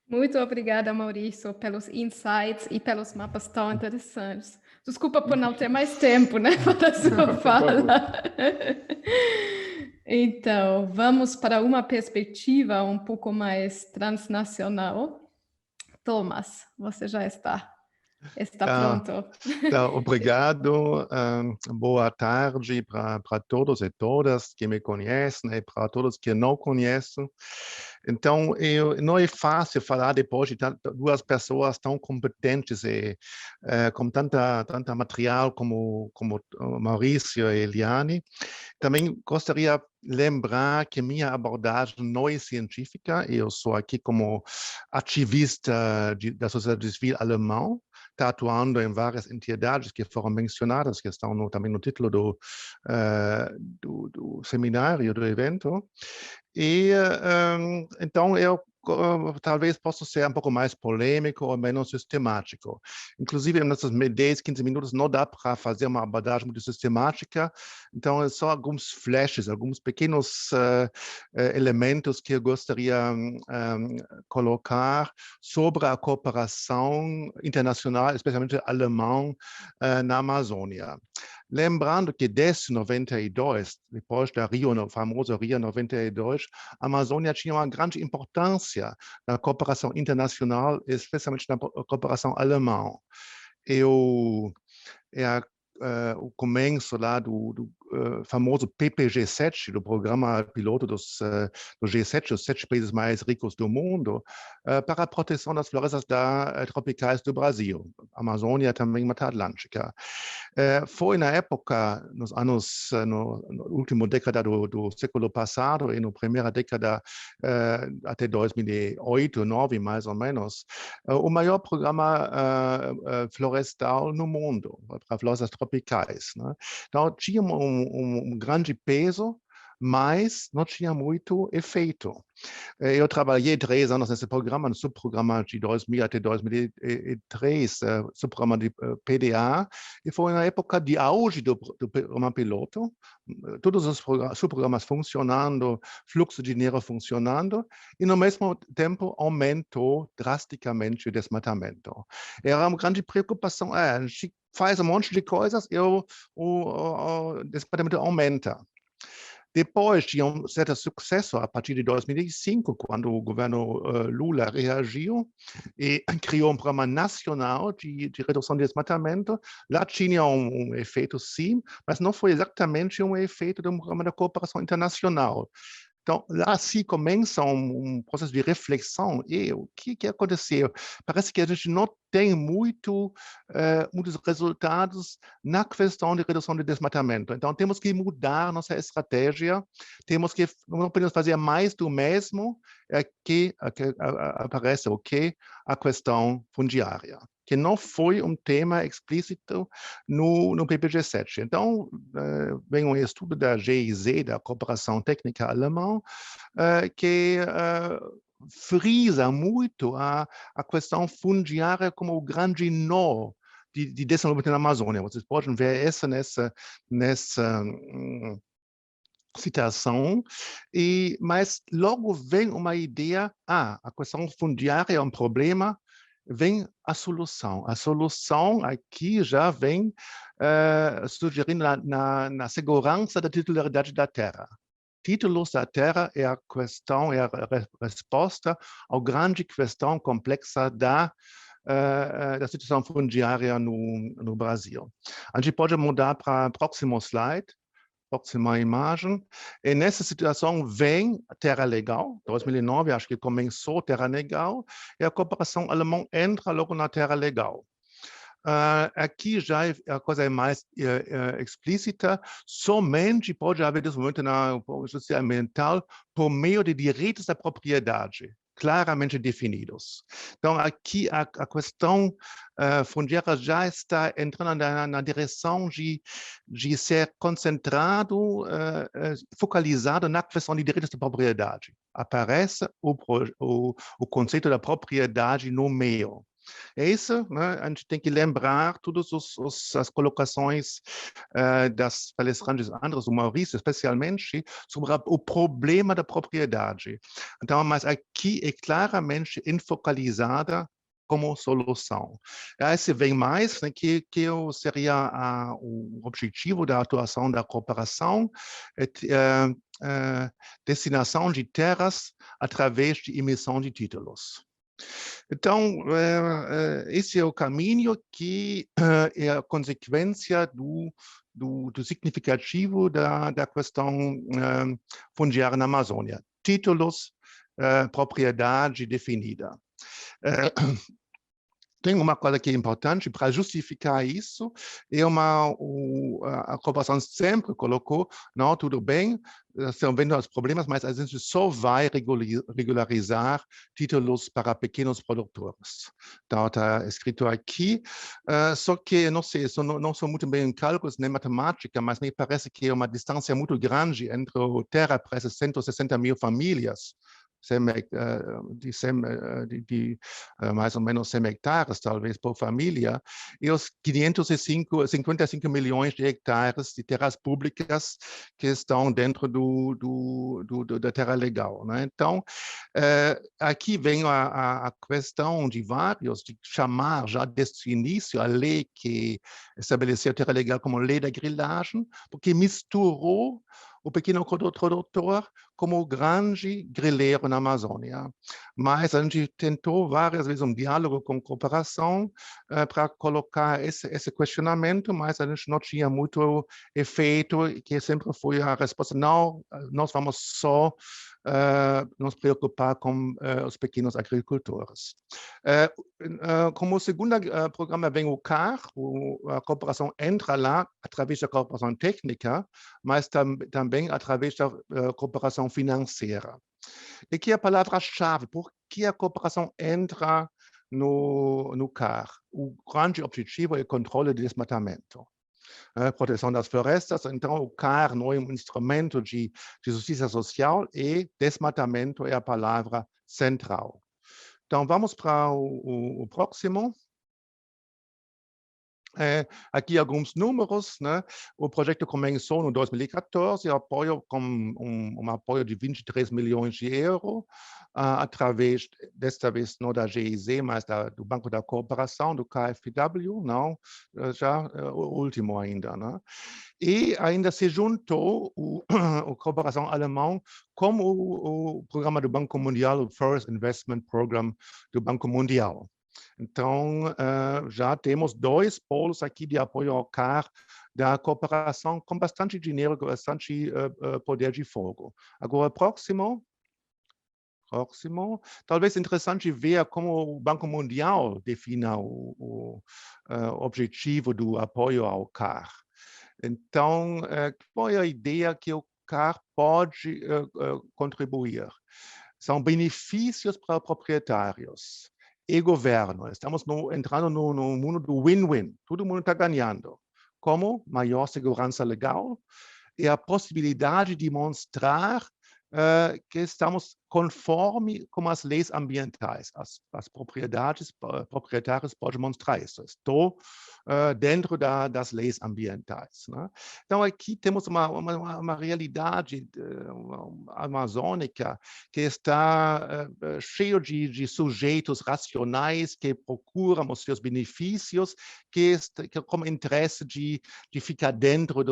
Muito obrigada, Maurício, pelos insights e pelos mapas tão interessantes. Desculpa por não ter mais tempo, né, para a sua fala. Então, vamos para uma perspectiva um pouco mais transnacional. Thomas, você já está pronto. Obrigado. Boa tarde para todos e todas que me conhecem e para todos que não conhecem. Então, não é fácil falar depois de duas pessoas tão competentes e com tanta material como Maurício e Eliane. Também gostaria de lembrar que minha abordagem não é científica. Eu sou aqui como ativista da sociedade civil alemã, está atuando em várias entidades que foram mencionadas, que estão também no título do seminário, do evento. E, então, eu talvez possa ser um pouco mais polêmico ou menos sistemático. Inclusive, nesses 10, 15 minutos não dá para fazer uma abordagem muito sistemática, então é só alguns flashes, alguns pequenos elementos que eu gostaria colocar sobre a cooperação internacional, especialmente alemã, na Amazônia. Lembrando que desde 92, depois da famosa Rio 92, a Amazônia tinha uma grande importância na cooperação internacional, especialmente na cooperação alemã. O começo lá do famoso PPG7, do programa piloto do G7, os 7 países mais ricos do mundo, para a proteção das florestas tropicais do Brasil, Amazônia também Mata Atlântica. Foi na época, na última década do século passado e na primeira década até 2008, 2009 mais ou menos, o maior programa florestal no mundo, para florestas tropicais, né? Então, tinha um grande peso, mas não tinha muito efeito. Eu trabalhei 3 anos nesse programa, no subprograma de 2000 até 2003, subprograma de PDA, e foi na época de auge do programa piloto, todos os subprogramas funcionando, fluxo de dinheiro funcionando, e no mesmo tempo aumentou drasticamente o desmatamento. Era uma grande preocupação, a gente faz um monte de coisas e o desmatamento aumenta. Depois tinha um certo sucesso a partir de 2005, quando o governo Lula reagiu e criou um programa nacional de redução de desmatamento. Lá tinha um efeito, sim, mas não foi exatamente um efeito do programa da cooperação internacional. Então, lá se começa um processo de reflexão. E o que aconteceu? Parece que a gente não tem muitos resultados na questão de redução de desmatamento. Então, temos que mudar nossa estratégia, não podemos fazer mais do mesmo que aparece a questão fundiária, que não foi um tema explícito no PPG7. Então, vem um estudo da GIZ, da Cooperação Técnica Alemã, que frisa muito a questão fundiária como o grande nó de desenvolvimento na Amazônia. Vocês podem ver essa nessa citação, mas logo vem uma ideia, a questão fundiária é um problema, vem a solução. A solução aqui já vem sugerindo na segurança da titularidade da terra. títulos da terra é a questão, é a resposta à grande questão complexa da situação fundiária no Brasil. A gente pode mudar para o próximo slide. Próxima imagem. E nessa situação vem a Terra Legal. 2009, acho que começou Terra Legal, e a cooperação alemã entra logo na Terra Legal. Aqui já a coisa é mais explícita, somente pode haver desenvolvimento na justiça ambiental por meio de direitos da propriedade, claramente definidos. Então, aqui a questão fundiária já está entrando na direção de ser concentrado, focalizado na questão de direitos de propriedade. Aparece o conceito da propriedade no meio. É isso, né? A gente tem que lembrar todas as colocações das palestrantes Andres, do Maurício, especialmente, sobre o problema da propriedade. Então, mas aqui é claramente focalizada como solução. Esse vem mais, né, que seria o objetivo da atuação da cooperação, destinação de terras através de emissão de títulos. Então, esse é o caminho que é a consequência do significativo da questão fundiária na Amazônia. Títulos, propriedade definida. Tem uma coisa que é importante para justificar isso, a cooperação sempre colocou, não, tudo bem, estão vendo os problemas, mas a gente só vai regularizar títulos para pequenos produtores. Então, está escrito aqui, só que, não sei, não sou muito bem em cálculos nem matemática, mas me parece que é uma distância muito grande entre a terra para essas 160 mil famílias, de mais ou menos 100 hectares, talvez, por família, e os 55 milhões de hectares de terras públicas que estão dentro da terra legal, né? Então, aqui vem a questão de vários, de chamar já desde o início a lei que estabeleceu a terra legal como lei da grilagem, porque misturou o pequeno produtor como o grande grileiro na Amazônia. Mas a gente tentou várias vezes um diálogo com cooperação para colocar esse questionamento, mas a gente não tinha muito efeito, que sempre foi a resposta, não, nós vamos só nos preocupar com os pequenos agricultores. Como segundo programa vem o CAR, a cooperação entra lá através da cooperação técnica, mas também através da cooperação financeira. E aqui a palavra-chave, por que a cooperação entra no CAR? O grande objetivo é o controle do desmatamento. Proteção das florestas, então o CAR não é um instrumento de justiça social e desmatamento é a palavra central. Então vamos para o próximo. Aqui alguns números, né? O projeto começou em 2014, apoio com um apoio de 23 milhões de euros, através, desta vez não da GIZ, mas do Banco da Cooperação, do KfW, não, já o último ainda, né? E ainda se juntou a cooperação alemã com o programa do Banco Mundial, o First Investment Program do Banco Mundial. Então, já temos 2 polos aqui de apoio ao CAR da cooperação com bastante dinheiro, com bastante poder de fogo. Agora, próximo. Talvez interessante ver como o Banco Mundial define o objetivo do apoio ao CAR. Então, qual é a ideia que o CAR pode contribuir? São benefícios para proprietários e governo. Estamos entrando no mundo do win-win. Todo mundo está ganhando. Como? Maior segurança legal e a possibilidade de mostrar que estamos conforme com as leis ambientais. As proprietários podem mostrar isso. Estou dentro das leis ambientais, né? Então, aqui temos uma realidade amazônica que está cheio de sujeitos racionais que procuram os seus benefícios, que com interesse de ficar dentro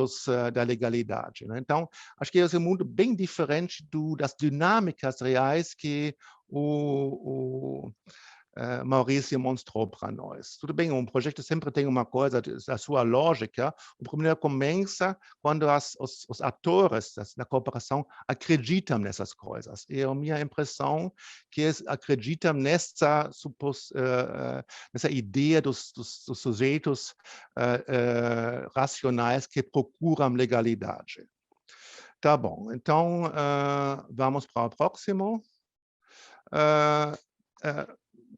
da legalidade, né? Então, acho que é um mundo bem diferente das dinâmicas reais que o Maurício mostrou para nós. Tudo bem, um projeto sempre tem uma coisa da sua lógica. O problema começa quando os atores da cooperação acreditam nessas coisas. E a minha impressão é que eles acreditam nessa ideia dos sujeitos racionais que procuram legalidade. Tá bom, então vamos para o próximo.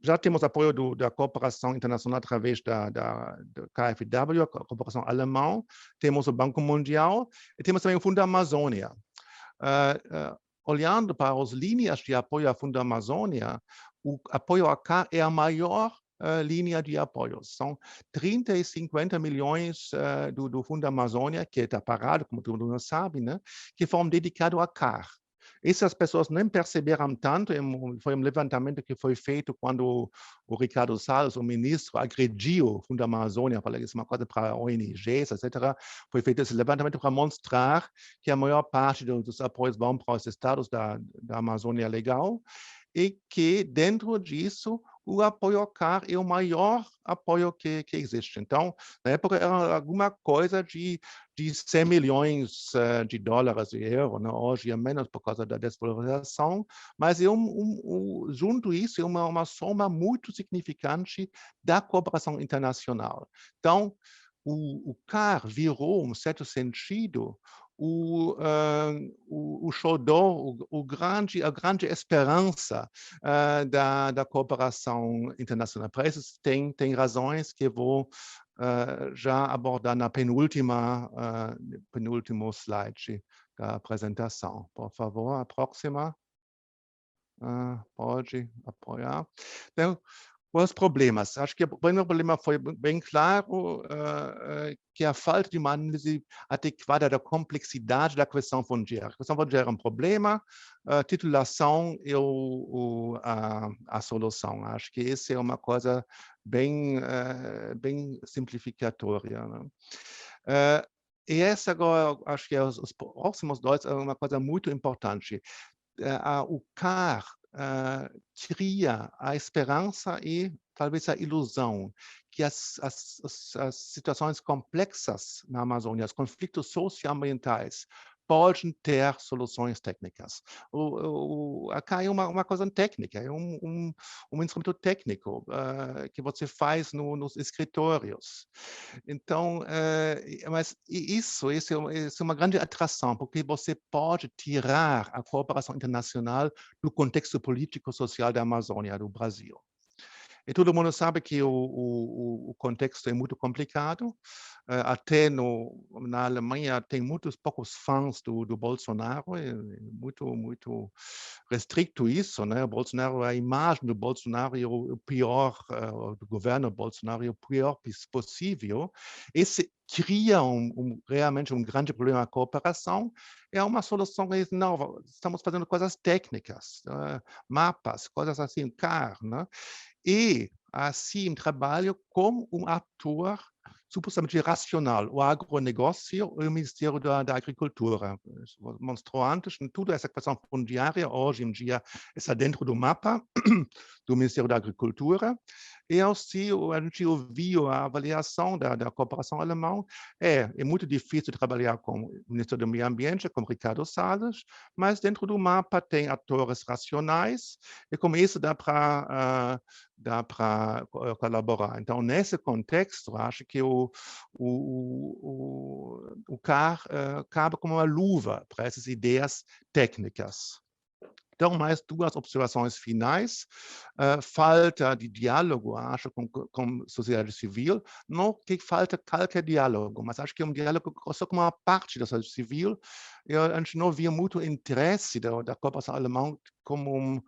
Já temos apoio da cooperação internacional através da KfW, a cooperação alemã, temos o Banco Mundial e temos também o Fundo Amazônia. Olhando para as linhas de apoio ao Fundo Amazônia, o apoio à CAR é a maior linha de apoio. São 30 e 50 milhões do Fundo Amazônia, que está parado, como todo mundo sabe, né, que foram dedicados à CAR. Essas pessoas nem perceberam tanto, foi um levantamento que foi feito quando o Ricardo Salles, o ministro, agrediu o Fundo Amazônia, falou que isso é uma coisa para ONGs, etc. Foi feito esse levantamento para mostrar que a maior parte dos apoios vão para os estados da Amazônia Legal e que, dentro disso, o apoio ao CAR é o maior apoio que existe. Então, na época, era alguma coisa de 100 milhões de dólares e euros, né? Hoje é menos por causa da desvalorização, mas junto a isso é uma soma muito significante da cooperação internacional. Então, o CAR virou, em certo sentido, o xodó, a grande esperança da cooperação internacional. Para isso, tem razões que vou já abordar na penúltimo slide da apresentação. Por favor, a próxima. Pode apoiar. Então, os problemas. Acho que o primeiro problema foi bem claro, que a falta de uma análise adequada da complexidade da questão fundiária. A questão fundiária é um problema, a titulação é a solução. Acho que essa é uma coisa bem simplificatória, né? E essa agora, acho que os próximos dois é uma coisa muito importante. O CAR cria a esperança e talvez a ilusão que as situações complexas na Amazônia, os conflitos socioambientais, podem ter soluções técnicas. A CAR é uma coisa técnica, é um instrumento técnico que você faz nos escritórios. Então, mas isso é uma grande atração, porque você pode tirar a cooperação internacional do contexto político-social da Amazônia, do Brasil. E todo mundo sabe que o contexto é muito complicado. Até na Alemanha tem poucos fãs do Bolsonaro. É muito restrito isso, né? O Bolsonaro, a imagem do Bolsonaro é o pior, do governo Bolsonaro é o pior possível. Esse cria realmente um grande problema na cooperação. É uma solução que não, estamos fazendo coisas técnicas, mapas, coisas assim, CAR, né? E, assim, trabalho como um ator supostamente racional, o agronegócio e o Ministério da Agricultura. Mostrou antes, tudo essa questão fundiária, hoje em dia, está dentro do mapa do Ministério da Agricultura. E assim, a gente ouviu a avaliação da cooperação alemã. É muito difícil trabalhar com o Ministério do Meio Ambiente, com Ricardo Salles, mas dentro do mapa tem atores racionais, e com isso dá para colaborar. Então, nesse contexto, acho que o CAR cabe como uma luva para essas ideias técnicas. Então, mais duas observações finais. Falta de diálogo, acho, com a sociedade civil. Não que falta qualquer diálogo, mas acho que um diálogo só com uma parte da sociedade civil a gente não via muito interesse da cooperação alemã como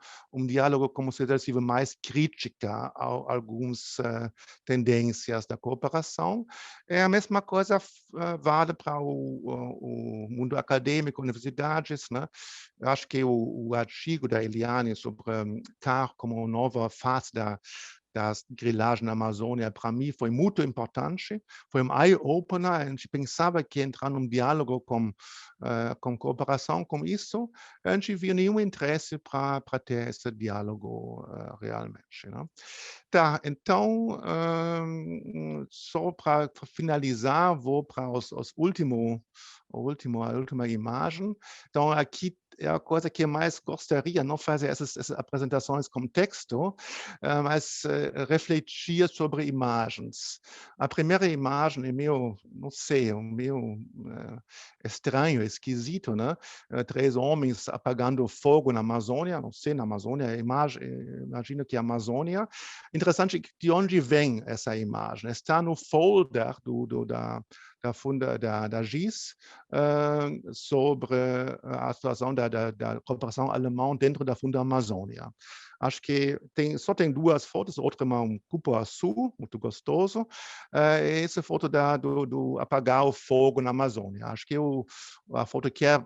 diálogo, como se diz, mais crítica a algumas tendências da cooperação. A mesma coisa vale para o mundo acadêmico, universidades, né? Eu acho que o artigo da Eliane sobre CAR como nova fase das grilagens na Amazônia, para mim, foi muito importante. Foi eye-opener. A gente pensava que entrar num diálogo com cooperação com isso, a gente via nenhum interesse para ter esse diálogo realmente. Né? Tá, então, só para finalizar, vou para a última imagem. Então, aqui é a coisa que eu mais gostaria, não fazer essas apresentações com texto, mas refletir sobre imagens. A primeira imagem é meio, não sei, meio estranho, esquisito, né? 3 homens apagando fogo na Amazônia, não sei, na Amazônia, imagino que é a Amazônia. Interessante de onde vem essa imagem. Está no folder da GIS sobre a situação da cooperação alemã dentro da Funda Amazônia. Acho que só tem 2 fotos, outra é um cupuaçu, muito gostoso, e essa foto do apagar o fogo na Amazônia. Acho que a foto quer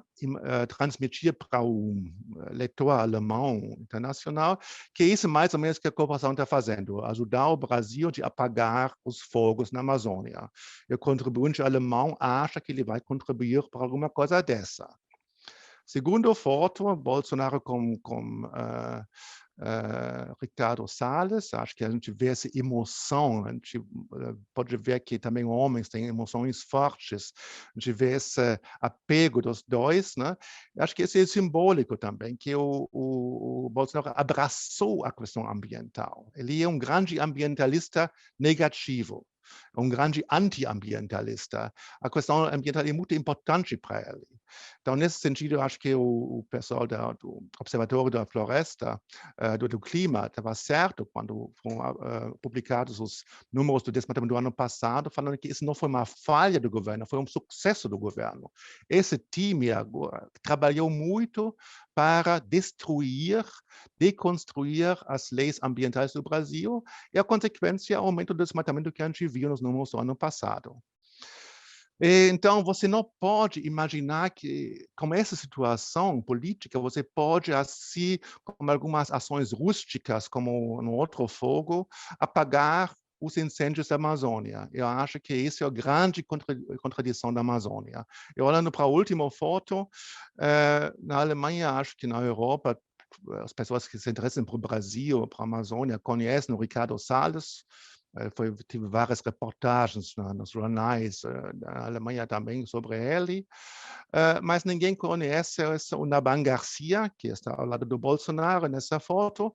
transmitir para o leitor alemão internacional que isso mais ou menos que a cooperação está fazendo, ajudar o Brasil a apagar os fogos na Amazônia. E o contribuinte alemão acha que ele vai contribuir para alguma coisa dessa. Segunda foto, Bolsonaro com Ricardo Salles, acho que a gente vê essa emoção, a gente pode ver que também homens têm emoções fortes, a gente vê esse apego dos dois, né? Acho que isso é simbólico também, que o Bolsonaro abraçou a questão ambiental. Ele é um grande ambientalista negativo, um grande anti-ambientalista. A questão ambiental é muito importante para ele. Então, nesse sentido, acho que o pessoal do Observatório da Floresta, do clima, estava certo quando foram publicados os números do desmatamento do ano passado, falando que isso não foi uma falha do governo, foi um sucesso do governo. Esse time agora trabalhou muito para deconstruir as leis ambientais do Brasil e a consequência é o aumento do desmatamento que a gente viu nos números do ano passado. Então, você não pode imaginar que, com essa situação política, você pode, assim, com algumas ações rústicas, como no outro fogo, apagar os incêndios da Amazônia. Eu acho que isso é a grande contradição da Amazônia. E olhando para a última foto, na Alemanha, acho que na Europa, as pessoas que se interessam por Brasil, para a Amazônia, conhecem o Ricardo Salles. Tive várias reportagens nos jornais da Alemanha também sobre ele, mas ninguém conhece o Naban Garcia, que está ao lado do Bolsonaro nessa foto,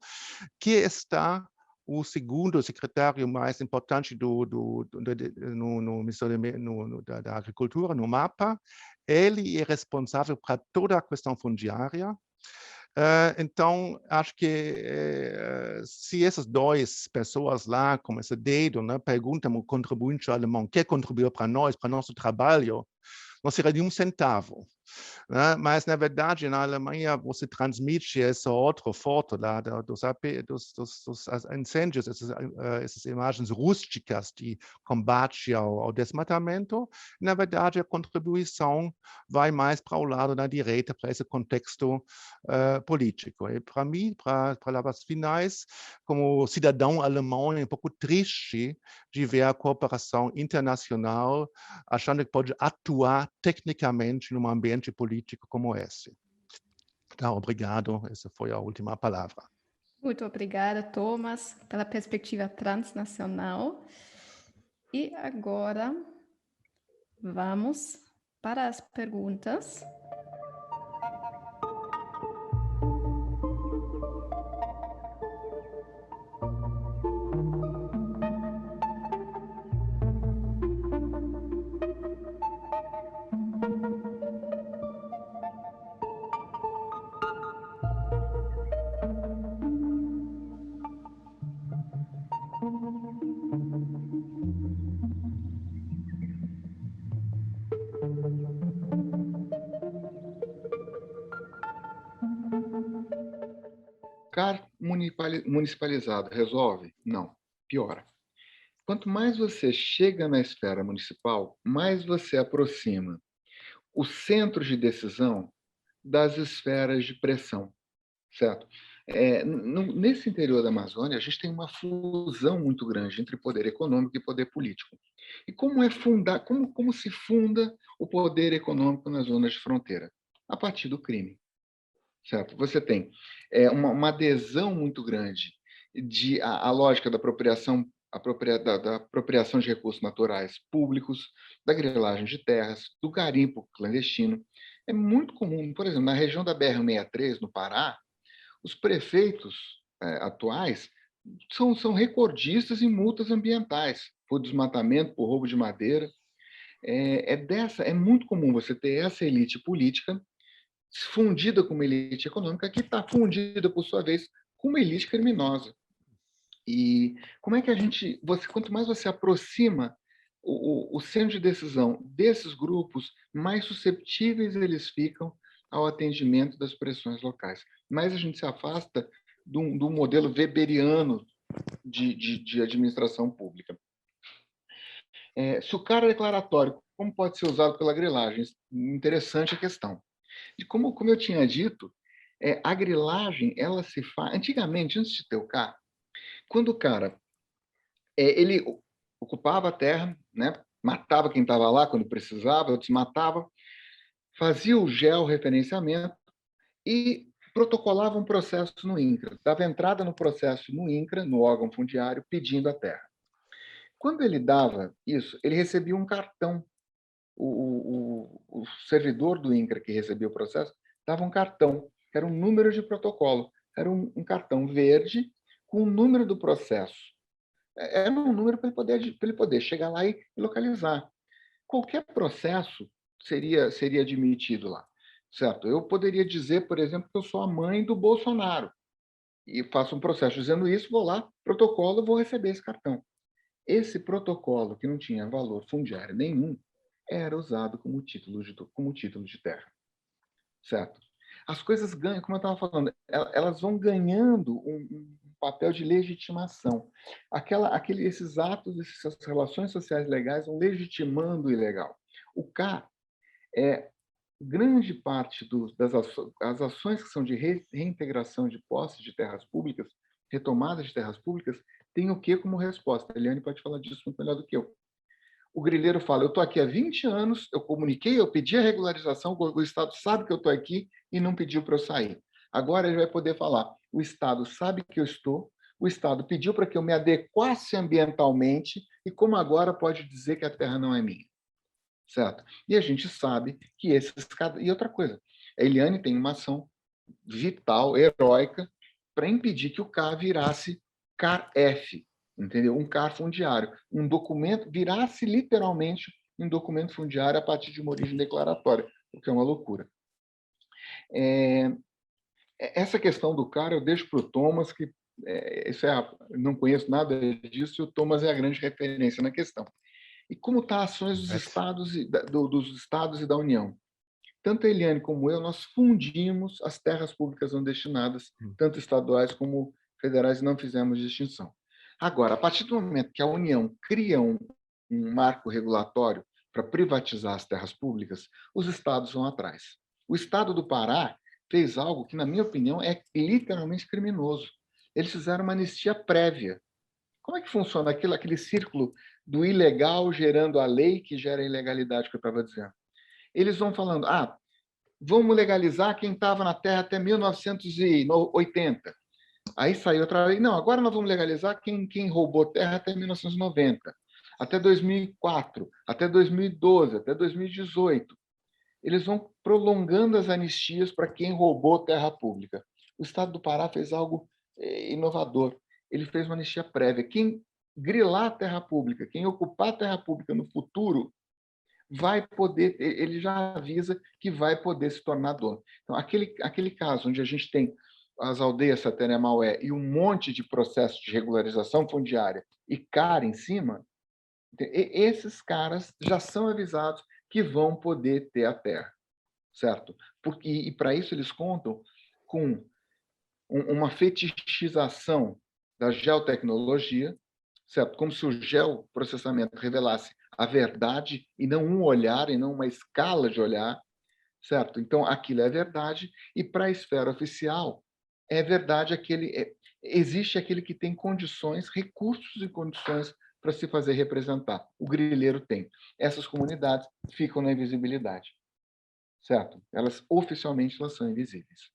que está o segundo secretário mais importante no Ministério da Agricultura, no MAPA. Ele é responsável para toda a questão fundiária. Então, acho que se essas 2 pessoas lá, com esse dedo, né, perguntam ao contribuinte alemão, quer contribuir para nosso trabalho, não seria de 1 centavo. Né? Mas, na verdade, na Alemanha, você transmite essa outra foto lá dos incêndios, essas imagens rústicas de combate ao desmatamento. Na verdade, a contribuição vai mais para o lado da direita, para esse contexto político. E, para mim, para palavras finais, como cidadão alemão, é um pouco triste de ver a cooperação internacional achando que pode atuar tecnicamente num ambiente político como esse. Então, obrigado. Essa foi a última palavra. Muito obrigada, Thomas, pela perspectiva transnacional. E agora vamos para as perguntas. CAR municipalizado resolve? Não, piora. Quanto mais você chega na esfera municipal, mais você aproxima o centro de decisão das esferas de pressão, certo? Nesse interior da Amazônia, a gente tem uma fusão muito grande entre poder econômico e poder político. E como se funda o poder econômico nas zonas de fronteira? A partir do crime, certo? Você tem uma adesão muito grande à lógica da apropriação, da apropriação de recursos naturais públicos, da grilagem de terras, do garimpo clandestino. É muito comum, por exemplo, na região da BR-63, no Pará, os prefeitos atuais são recordistas em multas ambientais, por desmatamento, por roubo de madeira. É muito comum você ter essa elite política fundida com uma elite econômica que está fundida, por sua vez, com uma elite criminosa. E como é que quanto mais você aproxima o centro de decisão desses grupos, mais suscetíveis eles ficam ao atendimento das pressões locais. Mais a gente se afasta do modelo weberiano de administração pública. Se o CAR é declaratório, como pode ser usado pela grilagem? Interessante a questão. E como eu tinha dito, a grilagem, ela se faz... Antigamente, antes de ter o CAR, quando o cara ele ocupava a terra, né, matava quem estava lá quando precisava, desmatava, fazia o georreferenciamento e protocolava um processo no INCRA, dava entrada no processo no INCRA, no órgão fundiário, pedindo a terra. Quando ele dava isso, ele recebia um cartão. O servidor do INCRA que recebia o processo dava um cartão, que era um número de protocolo, era um cartão verde com o número do processo. Era um número para ele poder chegar lá e localizar. Qualquer processo seria admitido lá, certo? Eu poderia dizer, por exemplo, que eu sou a mãe do Bolsonaro e faço um processo dizendo isso, vou lá, protocolo, vou receber esse cartão. Esse protocolo, que não tinha valor fundiário nenhum, era usado como título de terra, certo? As coisas ganham, como eu estava falando, elas vão ganhando um papel de legitimação. Esses atos, essas relações sociais legais vão legitimando o ilegal. O CAR grande parte das ações que são de reintegração de posse de terras públicas, retomada de terras públicas, tem o quê como resposta? A Eliane pode falar disso muito melhor do que eu. O grileiro fala, eu estou aqui há 20 anos, eu comuniquei, eu pedi a regularização, o Estado sabe que eu estou aqui e não pediu para eu sair. Agora ele vai poder falar, o Estado sabe que eu estou, o Estado pediu para que eu me adequasse ambientalmente e como agora pode dizer que a terra não é minha. Certo? E a gente sabe que E outra coisa, a Eliane tem uma ação vital, heróica, para impedir que o CAR virasse CAR-F, entendeu? Um CAR fundiário. Um documento virasse literalmente um documento fundiário a partir de uma origem declaratória, o que é uma loucura. Essa questão do CAR eu deixo para o Thomas, que não conheço nada disso, e o Thomas é a grande referência na questão. E como estão as ações dos estados e da União? Tanto a Eliane como eu, nós fundimos as terras públicas não destinadas, tanto estaduais como federais, e não fizemos distinção. Agora, a partir do momento que a União cria um marco regulatório para privatizar as terras públicas, os estados vão atrás. O estado do Pará fez algo que, na minha opinião, é literalmente criminoso. Eles fizeram uma anistia prévia. Como é que funciona aquele círculo do ilegal gerando a lei que gera a ilegalidade que eu estava dizendo? Eles vão falando, vamos legalizar quem estava na terra até 1980. Aí saiu outra lei, não, agora nós vamos legalizar quem roubou terra até 1990, até 2004, até 2012, até 2018. Eles vão prolongando as anistias para quem roubou terra pública. O Estado do Pará fez algo inovador. Ele fez uma anistia prévia. Quem grilar a terra pública, quem ocupar a terra pública no futuro, vai poder, ele já avisa que vai poder se tornar dono. Então, aquele caso onde a gente tem as aldeias Sateré Maué e um monte de processos de regularização fundiária e CAR em cima, esses caras já são avisados que vão poder ter a terra, certo? E para isso eles contam com uma fetichização da geotecnologia, certo? Como se o geoprocessamento revelasse a verdade e não um olhar, e não uma escala de olhar, certo? Então, aquilo é verdade, e para a esfera oficial, é verdade existe aquele que tem condições, recursos e condições para se fazer representar. O grileiro tem. Essas comunidades ficam na invisibilidade, certo? Oficialmente, elas são invisíveis.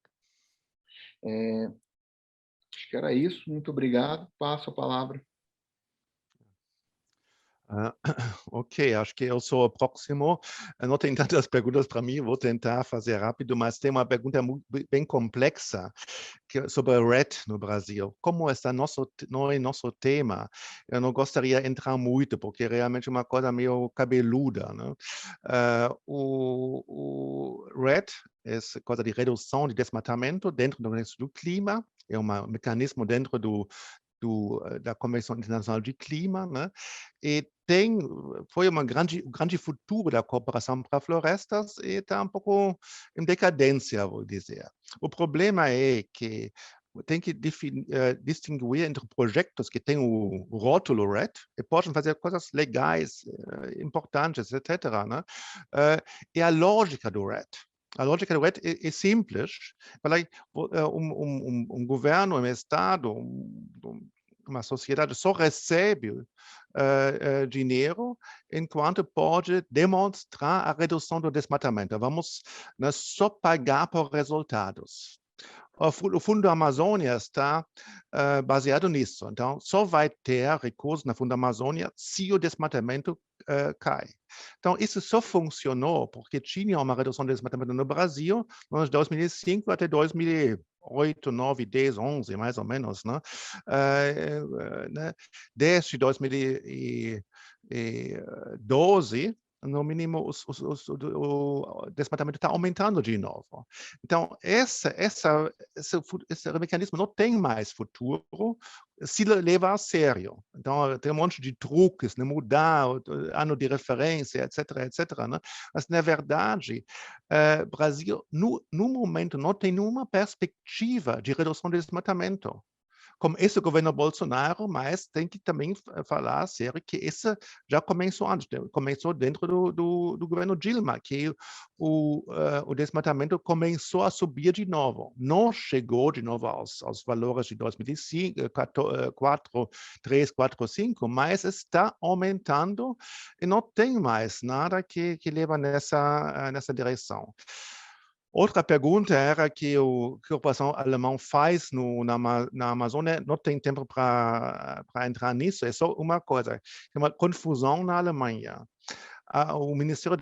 Acho que era isso. Muito obrigado. Passo a palavra. Ok, acho que eu sou o próximo. Não tem tantas perguntas para mim, vou tentar fazer rápido, mas tem uma pergunta bem complexa sobre a RET no Brasil. Como está nosso tema? Eu não gostaria de entrar muito, porque é realmente uma coisa meio cabeluda, né? O RET é coisa de redução de desmatamento dentro do clima, é um mecanismo dentro da Convenção Internacional de Clima, né? E foi um grande futuro da cooperação para florestas e está um pouco em decadência, vou dizer. O problema é que tem que distinguir entre projetos que têm o rótulo RET e podem fazer coisas legais, importantes, etc., né? E a lógica do RET. A lógica do RET é simples. Governo, um Estado, uma sociedade só recebe dinheiro enquanto pode demonstrar a redução do desmatamento. Vamos, né, só pagar por resultados. O Fundo Amazônia está baseado nisso. Então, só vai ter recursos na Fundo Amazônia se o desmatamento cai. Então, isso só funcionou porque tinha uma redução do desmatamento no Brasil de 2005 até 2008, 9, 10, 11, mais ou menos, né? Desde 2012, no mínimo, o desmatamento está aumentando de novo. Então, esse mecanismo não tem mais futuro se leva a sério. Então, tem um monte de truques, né? Mudar o ano de referência, etc., etc., né? Mas, na verdade, o Brasil, no momento, não tem nenhuma perspectiva de redução do desmatamento. Como esse governo Bolsonaro, mas tem que também falar sério que esse já começou antes, começou dentro do governo Dilma, que o desmatamento começou a subir de novo. Não chegou de novo aos valores de 2005, 4, 3, 4, 5, mas está aumentando e não tem mais nada que leva nessa direção. Outra pergunta era que a cooperação alemã faz na Amazônia, não tem tempo para entrar nisso, é só uma coisa, é uma confusão na Alemanha. O Ministério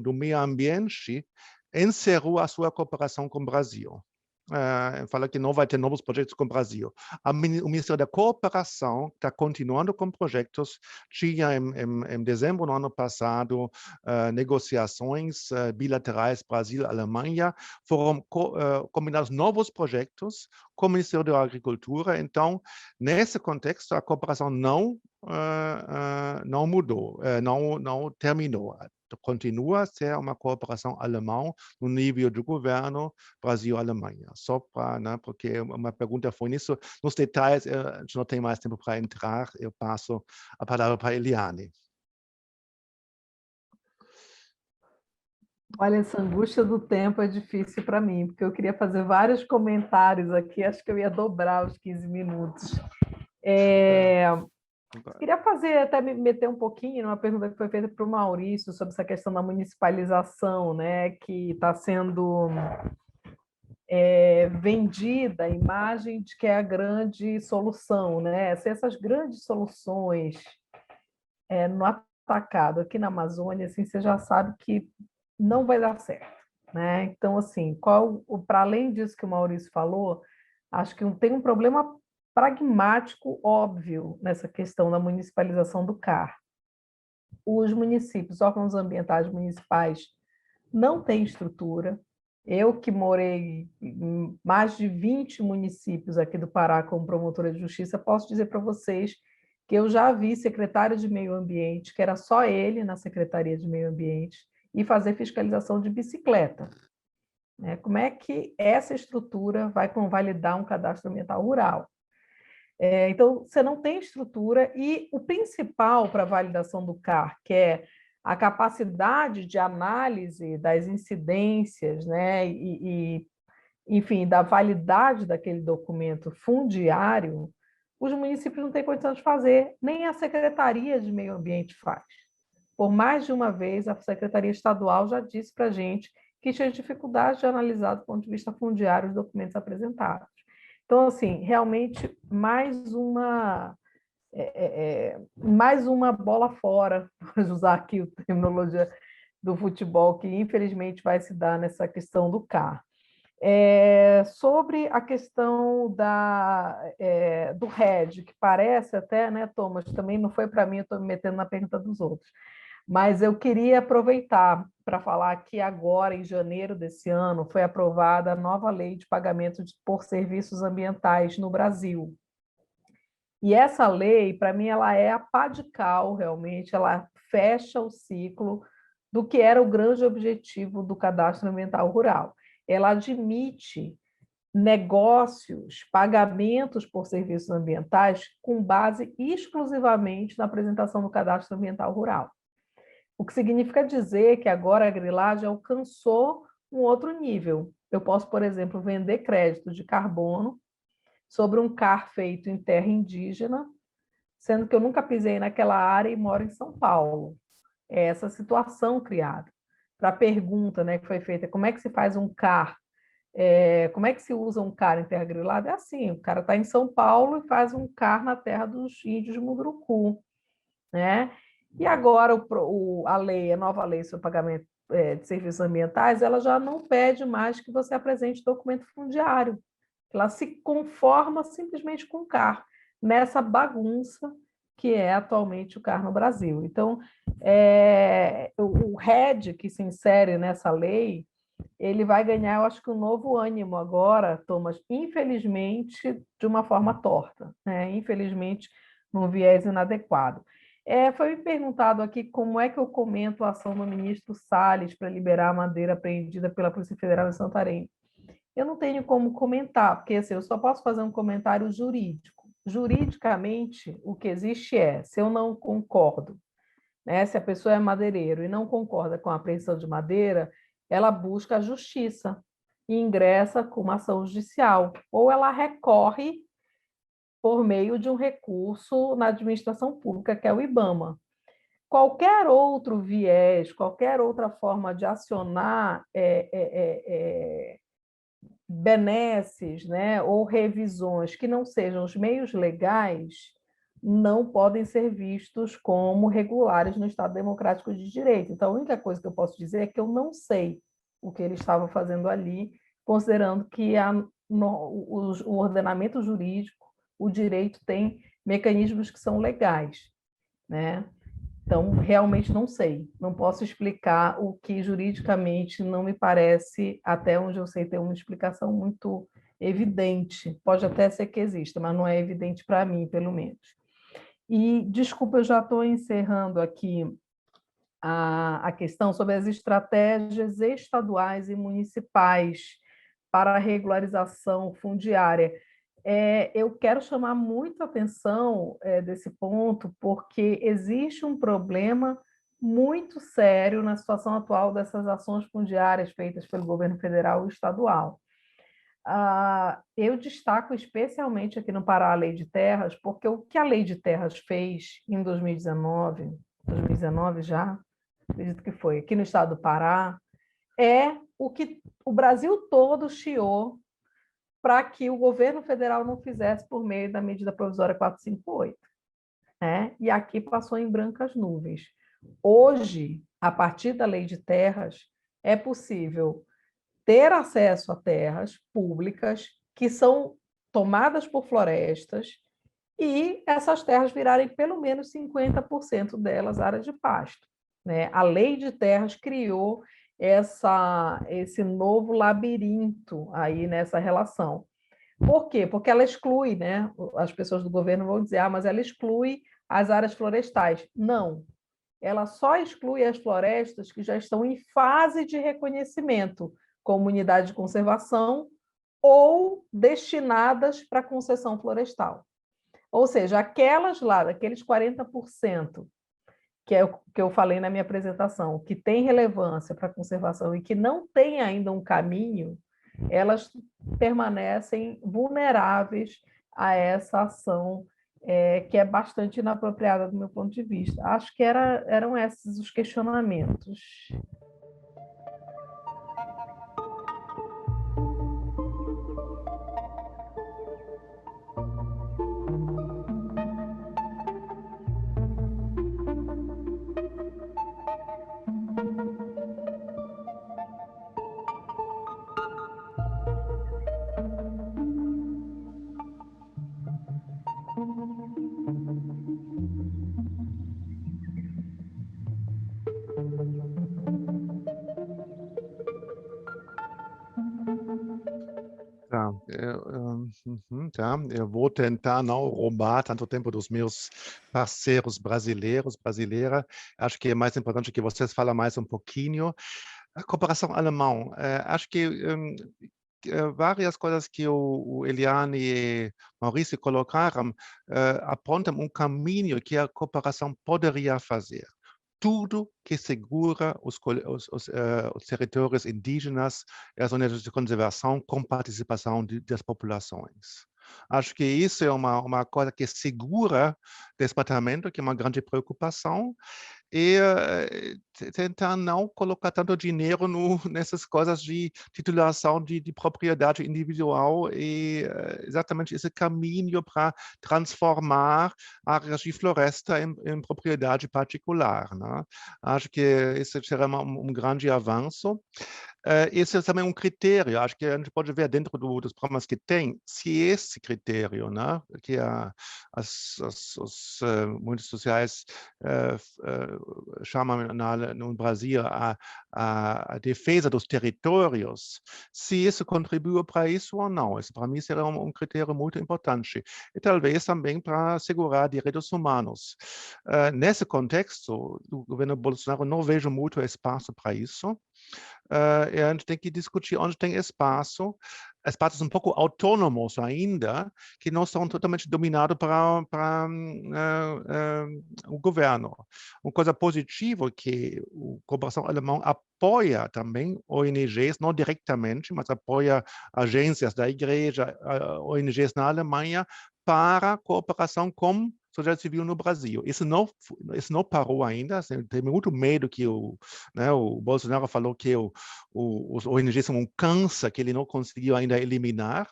do Meio Ambiente encerrou a sua cooperação com o Brasil. Fala que não vai ter novos projetos com o Brasil. O Ministério da Cooperação está continuando com projetos. Tinha em dezembro do ano passado negociações bilaterais Brasil-Alemanha. Foram combinados novos projetos com o Ministério da Agricultura. Então, nesse contexto, a cooperação não mudou, não terminou. Continua a ser uma cooperação alemã no nível do governo Brasil-Alemanha. Só para, né, porque uma pergunta foi nisso. Nos detalhes, a gente não tem mais tempo para entrar. Eu passo a palavra para a Eliane. Olha, essa angústia do tempo é difícil para mim, porque eu queria fazer vários comentários aqui, acho que eu ia dobrar os 15 minutos. Queria até me meter um pouquinho numa pergunta que foi feita para o Maurício sobre essa questão da municipalização, né, que está sendo vendida a imagem de que é a grande solução, né? Se essas grandes soluções no atacado aqui na Amazônia, assim, você já sabe que não vai dar certo, né? Então, assim, para além disso que o Maurício falou, acho que tem um problema pragmático óbvio nessa questão da municipalização do CAR. Os municípios, órgãos ambientais municipais, não têm estrutura. Eu que morei em mais de 20 municípios aqui do Pará como promotora de justiça, posso dizer para vocês que eu já vi secretário de meio ambiente, que era só ele na Secretaria de Meio Ambiente, e fazer fiscalização de bicicleta. né? Como é que essa estrutura vai convalidar um cadastro ambiental rural? Então, você não tem estrutura e o principal para a validação do CAR, que é a capacidade de análise das incidências, né, enfim, da validade daquele documento fundiário, os municípios não têm condição de fazer, nem a Secretaria de Meio Ambiente faz. Por mais de uma vez, a Secretaria Estadual já disse para a gente que tinha dificuldade de analisar do ponto de vista fundiário os documentos apresentados. Então, assim, realmente mais uma bola fora, para usar aqui a terminologia do futebol, que infelizmente vai se dar nessa questão do CAR. Sobre a questão do RED, que parece até, né, Thomas, também não foi para mim, eu estou me metendo na pergunta dos outros, mas eu queria aproveitar para falar que agora, em janeiro desse ano, foi aprovada a nova lei de pagamento por serviços ambientais no Brasil. E essa lei, para mim, ela é a pá de cal, realmente, ela fecha o ciclo do que era o grande objetivo do Cadastro Ambiental Rural. Ela admite negócios, pagamentos por serviços ambientais com base exclusivamente na apresentação do Cadastro Ambiental Rural. O que significa dizer que agora a grilagem alcançou um outro nível. Eu posso, por exemplo, vender crédito de carbono sobre um CAR feito em terra indígena, sendo que eu nunca pisei naquela área e moro em São Paulo. É essa situação criada. Para a pergunta, né, que foi feita, como é que se faz um CAR? Como é que se usa um CAR em terra grilada? É assim, o cara está em São Paulo e faz um CAR na terra dos índios de Munduruku, né? E agora a nova lei sobre pagamento de serviços ambientais, ela já não pede mais que você apresente documento fundiário. Ela se conforma simplesmente com o CAR, nessa bagunça que é atualmente o CAR no Brasil. Então, o RED, que se insere nessa lei, ele vai ganhar, eu acho que um novo ânimo agora, Thomas, infelizmente, de uma forma torta, né? Infelizmente, num viés inadequado. Foi me perguntado aqui como é que eu comento a ação do ministro Salles para liberar a madeira apreendida pela Polícia Federal em Santarém. Eu não tenho como comentar, porque assim, eu só posso fazer um comentário jurídico. Juridicamente, o que existe se eu não concordo, né, se a pessoa é madeireiro e não concorda com a apreensão de madeira, ela busca a justiça e ingressa com uma ação judicial, ou ela recorre por meio de um recurso na administração pública, que é o IBAMA. Qualquer outro viés, qualquer outra forma de acionar benesses, né, ou revisões que não sejam os meios legais, não podem ser vistos como regulares no Estado Democrático de Direito. Então, a única coisa que eu posso dizer é que eu não sei o que ele estava fazendo ali, considerando que o ordenamento jurídico, o direito tem mecanismos que são legais, né? Então, realmente não sei, não posso explicar o que juridicamente não me parece, até onde eu sei, ter uma explicação muito evidente. Pode até ser que exista, mas não é evidente para mim, pelo menos. E, desculpa, eu já estou encerrando aqui a questão sobre as estratégias estaduais e municipais para a regularização fundiária. Eu quero chamar muito a atenção desse ponto, porque existe um problema muito sério na situação atual dessas ações fundiárias feitas pelo governo federal e estadual. Eu destaco especialmente aqui no Pará a Lei de Terras, porque o que a Lei de Terras fez em 2019 já, acredito que foi, aqui no estado do Pará, é o que o Brasil todo chiou para que o governo federal não fizesse por meio da medida provisória 458. Né? E aqui passou em brancas nuvens. Hoje, a partir da Lei de Terras, é possível ter acesso a terras públicas que são tomadas por florestas e essas terras virarem pelo menos 50% delas área de pasto. Né? A Lei de Terras criou esse novo labirinto aí nessa relação. Por quê? Porque ela exclui, né? As pessoas do governo vão dizer, mas ela exclui as áreas florestais. Não, ela só exclui as florestas que já estão em fase de reconhecimento, como unidade de conservação ou destinadas para concessão florestal. Ou seja, aquelas lá, daqueles 40%, que é o que eu falei na minha apresentação, que tem relevância para a conservação e que não tem ainda um caminho, elas permanecem vulneráveis a essa ação que é bastante inapropriada do meu ponto de vista. Acho que eram esses os questionamentos. Tá, tá. Eu vou tentar não roubar tanto tempo dos meus parceiros brasileira. Acho que é mais importante que vocês falem mais um pouquinho. A cooperação alemã, acho que várias coisas que o Eliane e Maurício colocaram apontam um caminho que a cooperação poderia fazer. Tudo que segura os territórios indígenas e as unidades de conservação com participação das populações. Acho que isso é uma coisa que segura desmatamento, que é uma grande preocupação, e tentar não colocar tanto dinheiro nessas coisas de titulação de propriedade individual e exatamente esse caminho para transformar áreas de floresta em propriedade particular, né? Acho que isso será um grande avanço. Esse é também um critério, acho que a gente pode ver dentro dos programas que tem, se esse critério, né, que os movimentos sociais chamam no Brasil a defesa dos territórios, se isso contribui para isso ou não. Isso, para mim, será um critério muito importante. E talvez também para segurar direitos humanos. Nesse contexto, o governo Bolsonaro não vejo muito espaço para isso. E a gente tem que discutir onde tem espaços um pouco autônomos ainda, que não são totalmente dominados para o governo. Uma coisa positiva é que a cooperação alemã apoia também ONGs, não diretamente, mas apoia agências da igreja, ONGs na Alemanha, para cooperação com sociedade civil no Brasil. Isso não parou ainda. Tem muito medo que o Bolsonaro falou que os ONGs são um câncer que ele não conseguiu ainda eliminar.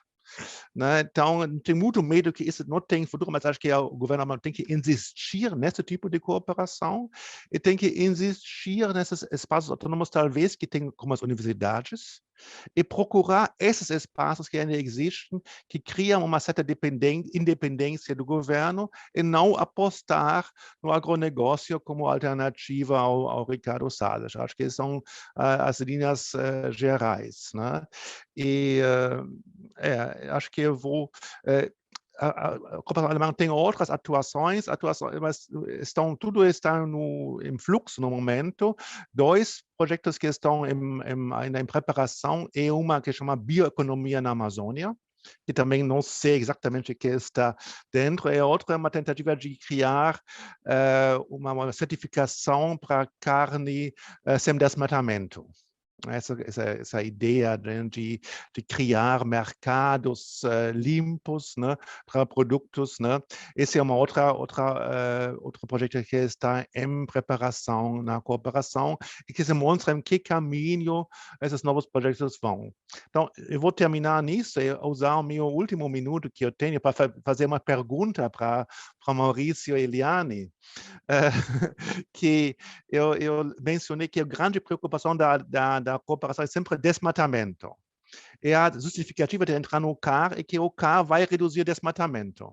Né? Então, tem muito medo que isso não tem futuro, mas acho que o governo tem que insistir nesse tipo de cooperação e tem que insistir nesses espaços autônomos, talvez, que tem como as universidades, e procurar esses espaços que ainda existem, que criam uma certa independência do governo e não apostar no agronegócio como alternativa ao Ricardo Salles. Acho que são as linhas gerais, né? E acho que eu vou... a cooperação alemã tem outras atuações, mas tudo está em fluxo no momento. 2 projetos que estão ainda em preparação, uma que chama Bioeconomia na Amazônia, que também não sei exatamente o que está dentro, e a outra é uma tentativa de criar uma certificação para carne sem desmatamento. Essa ideia de criar mercados limpos, né, para produtos, né? Esse é outro projeto que está em preparação, na cooperação, e que se mostra em que caminho esses novos projetos vão. Então, eu vou terminar nisso e usar o meu último minuto que eu tenho para fazer uma pergunta para Maurício e Eliane. Que eu mencionei que a grande preocupação da cooperação é sempre desmatamento. E a justificativa de entrar no CAR é que o CAR vai reduzir desmatamento.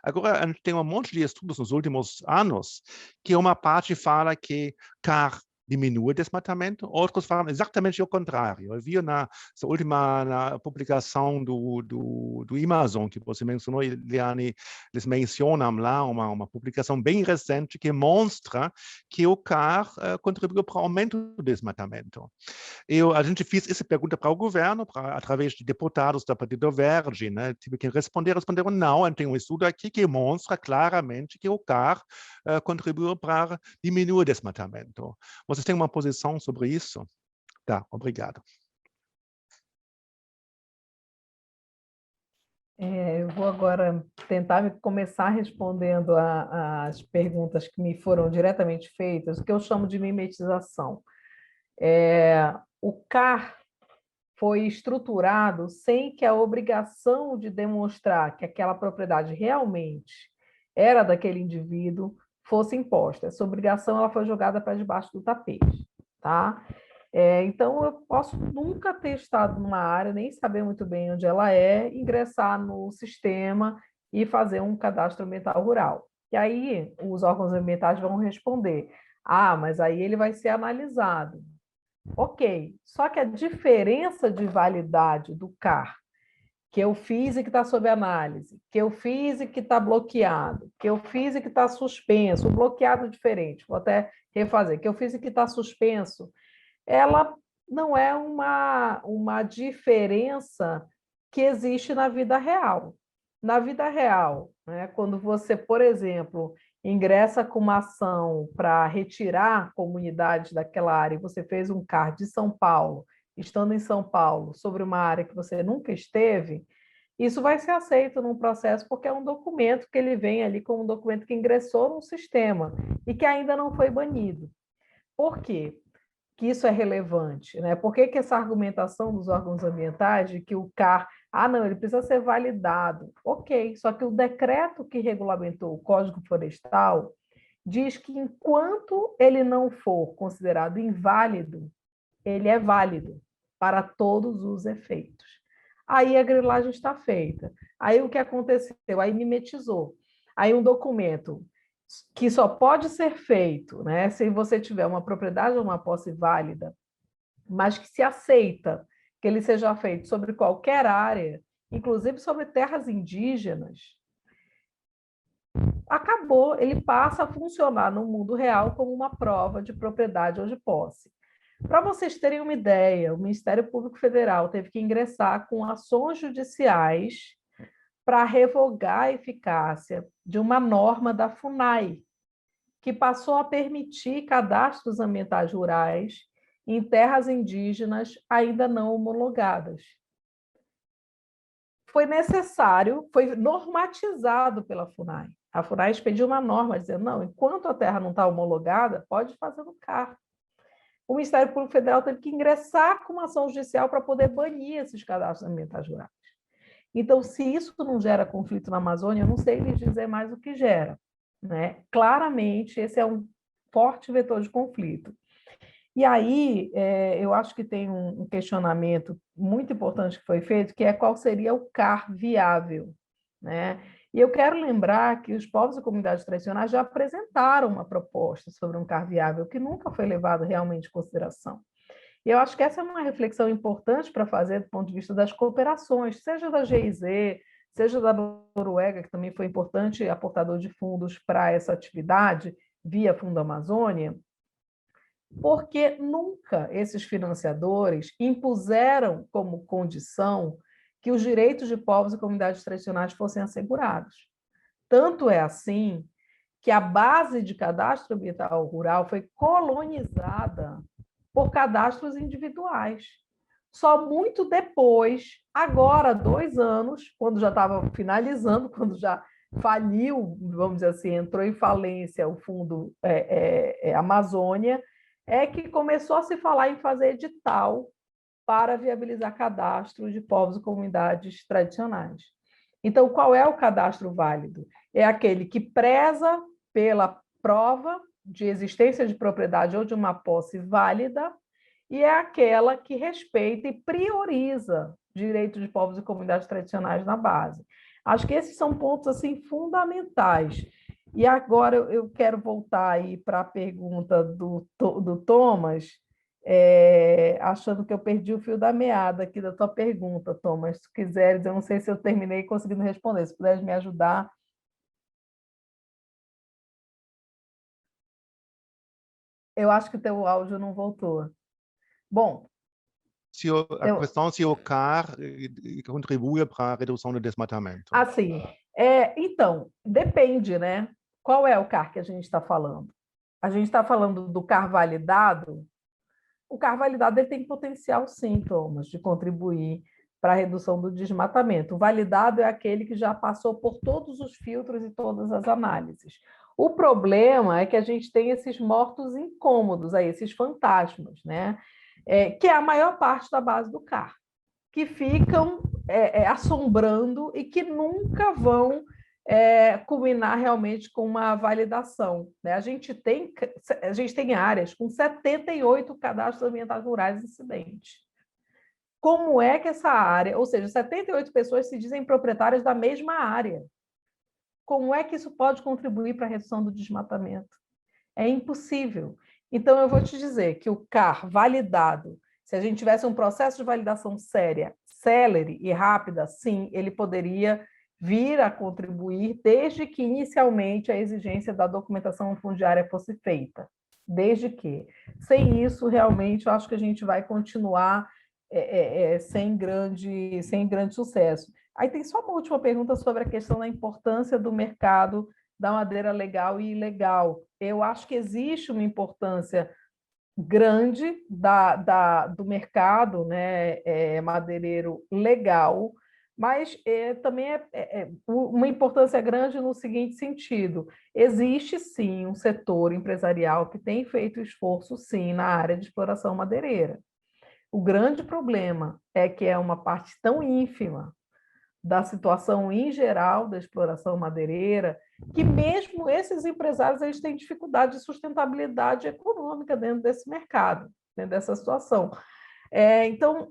Agora, a gente tem um monte de estudos nos últimos anos que uma parte fala que CAR diminui o desmatamento, outros falam exatamente o contrário. Eu vi na última publicação do Amazon, que você mencionou, Eliane, eles mencionam lá uma publicação bem recente que mostra que o CAR contribuiu para o aumento do desmatamento. A gente fez essa pergunta para o governo, através de deputados da Partido Verde, né? Tive que responderam não, tem um estudo aqui que mostra claramente que o CAR contribuiu para diminuir o desmatamento. Vocês têm uma posição sobre isso? Tá, obrigado. Eu vou agora tentar começar respondendo às perguntas que me foram diretamente feitas, o que eu chamo de mimetização. O CAR foi estruturado sem que a obrigação de demonstrar que aquela propriedade realmente era daquele indivíduo fosse imposta. Essa obrigação ela foi jogada para debaixo do tapete. Tá? Então, eu posso nunca ter estado numa área, nem saber muito bem onde ela é, ingressar no sistema e fazer um cadastro ambiental rural. E aí, os órgãos ambientais vão responder, mas aí ele vai ser analisado. Ok, só que a diferença de validade do CAR, que eu fiz e que está sob análise, que eu fiz e que está bloqueado, que eu fiz e que está suspenso, o bloqueado é diferente, vou até refazer, que eu fiz e que está suspenso, ela não é uma diferença que existe na vida real. Na vida real, né, quando você, por exemplo, ingressa com uma ação para retirar comunidades daquela área, e você fez um CAR de São Paulo, estando em São Paulo, sobre uma área que você nunca esteve, isso vai ser aceito num processo porque é um documento que ele vem ali como um documento que ingressou no sistema e que ainda não foi banido. Por quê? Que isso é relevante, né? Por que essa argumentação dos órgãos ambientais de que o CAR, não, ele precisa ser validado. Ok, só que o decreto que regulamentou o Código Florestal diz que enquanto ele não for considerado inválido, ele é válido para todos os efeitos. Aí a grilagem está feita. Aí o que aconteceu? Aí mimetizou. Aí um documento que só pode ser feito, né, se você tiver uma propriedade ou uma posse válida, mas que se aceita que ele seja feito sobre qualquer área, inclusive sobre terras indígenas, acabou, ele passa a funcionar no mundo real como uma prova de propriedade ou de posse. Para vocês terem uma ideia, o Ministério Público Federal teve que ingressar com ações judiciais para revogar a eficácia de uma norma da FUNAI, que passou a permitir cadastros ambientais rurais em terras indígenas ainda não homologadas. Foi necessário, foi normatizado pela FUNAI. A FUNAI expediu uma norma dizendo, não, enquanto a terra não está homologada, pode fazer no CAR. O Ministério Público Federal teve que ingressar com uma ação judicial para poder banir esses cadastros ambientais rurais. Então, se isso não gera conflito na Amazônia, eu não sei lhes dizer mais o que gera, né? Claramente, esse é um forte vetor de conflito. E aí, eu acho que tem um questionamento muito importante que foi feito, que é qual seria o CAR viável, né? E eu quero lembrar que os povos e comunidades tradicionais já apresentaram uma proposta sobre um CAR viável, que nunca foi levado realmente em consideração. E eu acho que essa é uma reflexão importante para fazer do ponto de vista das cooperações, seja da GIZ, seja da Noruega, que também foi importante aportador de fundos para essa atividade, via Fundo Amazônia, porque nunca esses financiadores impuseram como condição que os direitos de povos e comunidades tradicionais fossem assegurados. Tanto é assim que a base de cadastro ambiental rural foi colonizada por cadastros individuais. Só muito depois, agora, 2 anos, quando já estava finalizando, quando já faliu, vamos dizer assim, entrou em falência o Fundo Amazônia, é que começou a se falar em fazer edital para viabilizar cadastro de povos e comunidades tradicionais. Então, qual é o cadastro válido? É aquele que preza pela prova de existência de propriedade ou de uma posse válida e é aquela que respeita e prioriza direitos de povos e comunidades tradicionais na base. Acho que esses são pontos assim fundamentais. E agora eu quero voltar aí para a pergunta do Thomas, achando que eu perdi o fio da meada aqui da tua pergunta, Thomas. Se tu quiseres, eu não sei se eu terminei conseguindo responder, se puderes me ajudar. Eu acho que o teu áudio não voltou. Bom, A questão se o CAR contribui para a redução do desmatamento. assim, então, depende, né? Qual é o CAR que a gente está falando? A gente está falando do CAR validado. O CAR validado ele tem potencial, sim, Thomas, de contribuir para a redução do desmatamento. O validado é aquele que já passou por todos os filtros e todas as análises. O problema é que a gente tem esses mortos incômodos, aí, esses fantasmas, né? Que é a maior parte da base do CAR, que ficam assombrando e que nunca vão culminar realmente com uma validação. Né? A gente tem áreas com 78 cadastros ambientais rurais incidentes. Como é que essa área, ou seja, 78 pessoas se dizem proprietárias da mesma área? Como é que isso pode contribuir para a redução do desmatamento? É impossível. Então, eu vou te dizer que o CAR validado, se a gente tivesse um processo de validação séria, célere e rápida, sim, ele poderia vir a contribuir desde que inicialmente a exigência da documentação fundiária fosse feita. Desde que. Sem isso, realmente, eu acho que a gente vai continuar sem grande sucesso. Aí tem só uma última pergunta sobre a questão da importância do mercado da madeira legal e ilegal. Eu acho que existe uma importância grande do mercado, né, madeireiro legal, mas também uma importância grande no seguinte sentido: existe sim um setor empresarial que tem feito esforço sim na área de exploração madeireira. O grande problema é que é uma parte tão ínfima da situação em geral da exploração madeireira, que mesmo esses empresários eles têm dificuldade de sustentabilidade econômica dentro desse mercado, dentro dessa situação. Então,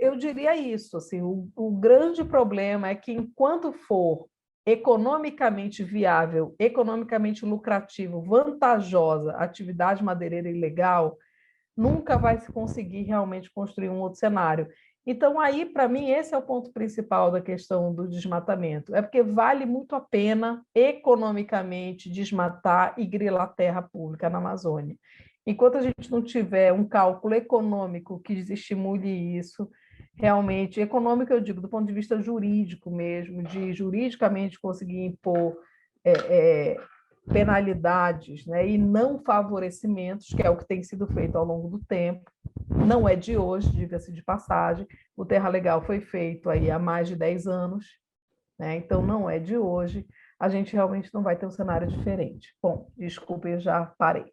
eu diria isso, assim, o grande problema é que enquanto for economicamente viável, economicamente lucrativo, vantajosa a atividade madeireira ilegal, nunca vai se conseguir realmente construir um outro cenário. Então, aí, para mim, esse é o ponto principal da questão do desmatamento. É porque vale muito a pena, economicamente, desmatar e grilar terra pública na Amazônia. Enquanto a gente não tiver um cálculo econômico que estimule isso, realmente, econômico eu digo do ponto de vista jurídico mesmo, de juridicamente conseguir impor penalidades, né, e não favorecimentos, que é o que tem sido feito ao longo do tempo. Não é de hoje, diga-se de passagem. O Terra Legal foi feito aí há mais de 10 anos, né? Então não é de hoje. A gente realmente não vai ter um cenário diferente. Bom, desculpe, eu já parei.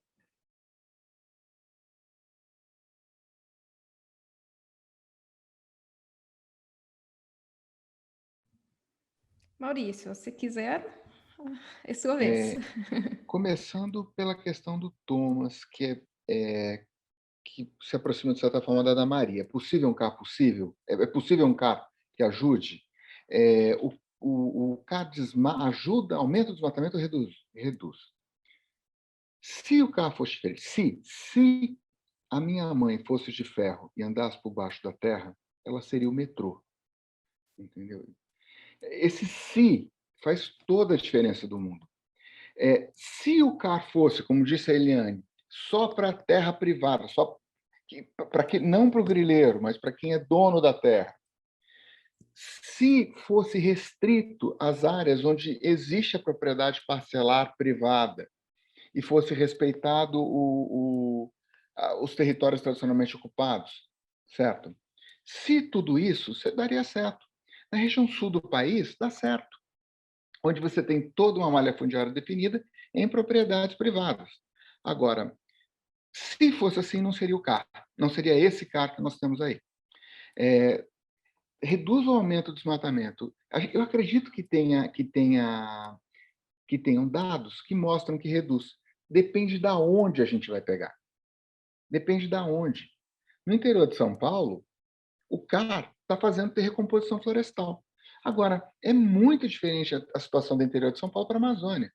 Maurício, se quiser, é sua vez. Começando pela questão do Thomas, que se aproxima, de certa forma, da Maria. É possível um CAR possível? É possível um CAR que ajude? O CAR ajuda, aumenta o desmatamento ou reduz? Se o CAR fosse diferente, se a minha mãe fosse de ferro e andasse por baixo da terra, ela seria o metrô. Entendeu? Esse se faz toda a diferença do mundo. Se o CAR fosse, como disse a Eliane, só para a terra privada, não para o grileiro, mas para quem é dono da terra, se fosse restrito às áreas onde existe a propriedade parcelar privada e fosse respeitado os territórios tradicionalmente ocupados, certo? Se tudo isso, daria certo. Na região sul do país, dá certo, onde você tem toda uma malha fundiária definida em propriedades privadas. Agora, se fosse assim, não seria o CAR, não seria esse CAR que nós temos aí. Reduz o aumento do desmatamento. Eu acredito que tenham dados que mostram que reduz. Depende da onde a gente vai pegar. Depende da onde. No interior de São Paulo, o CAR está fazendo recomposição florestal. Agora, é muito diferente a situação do interior de São Paulo para a Amazônia.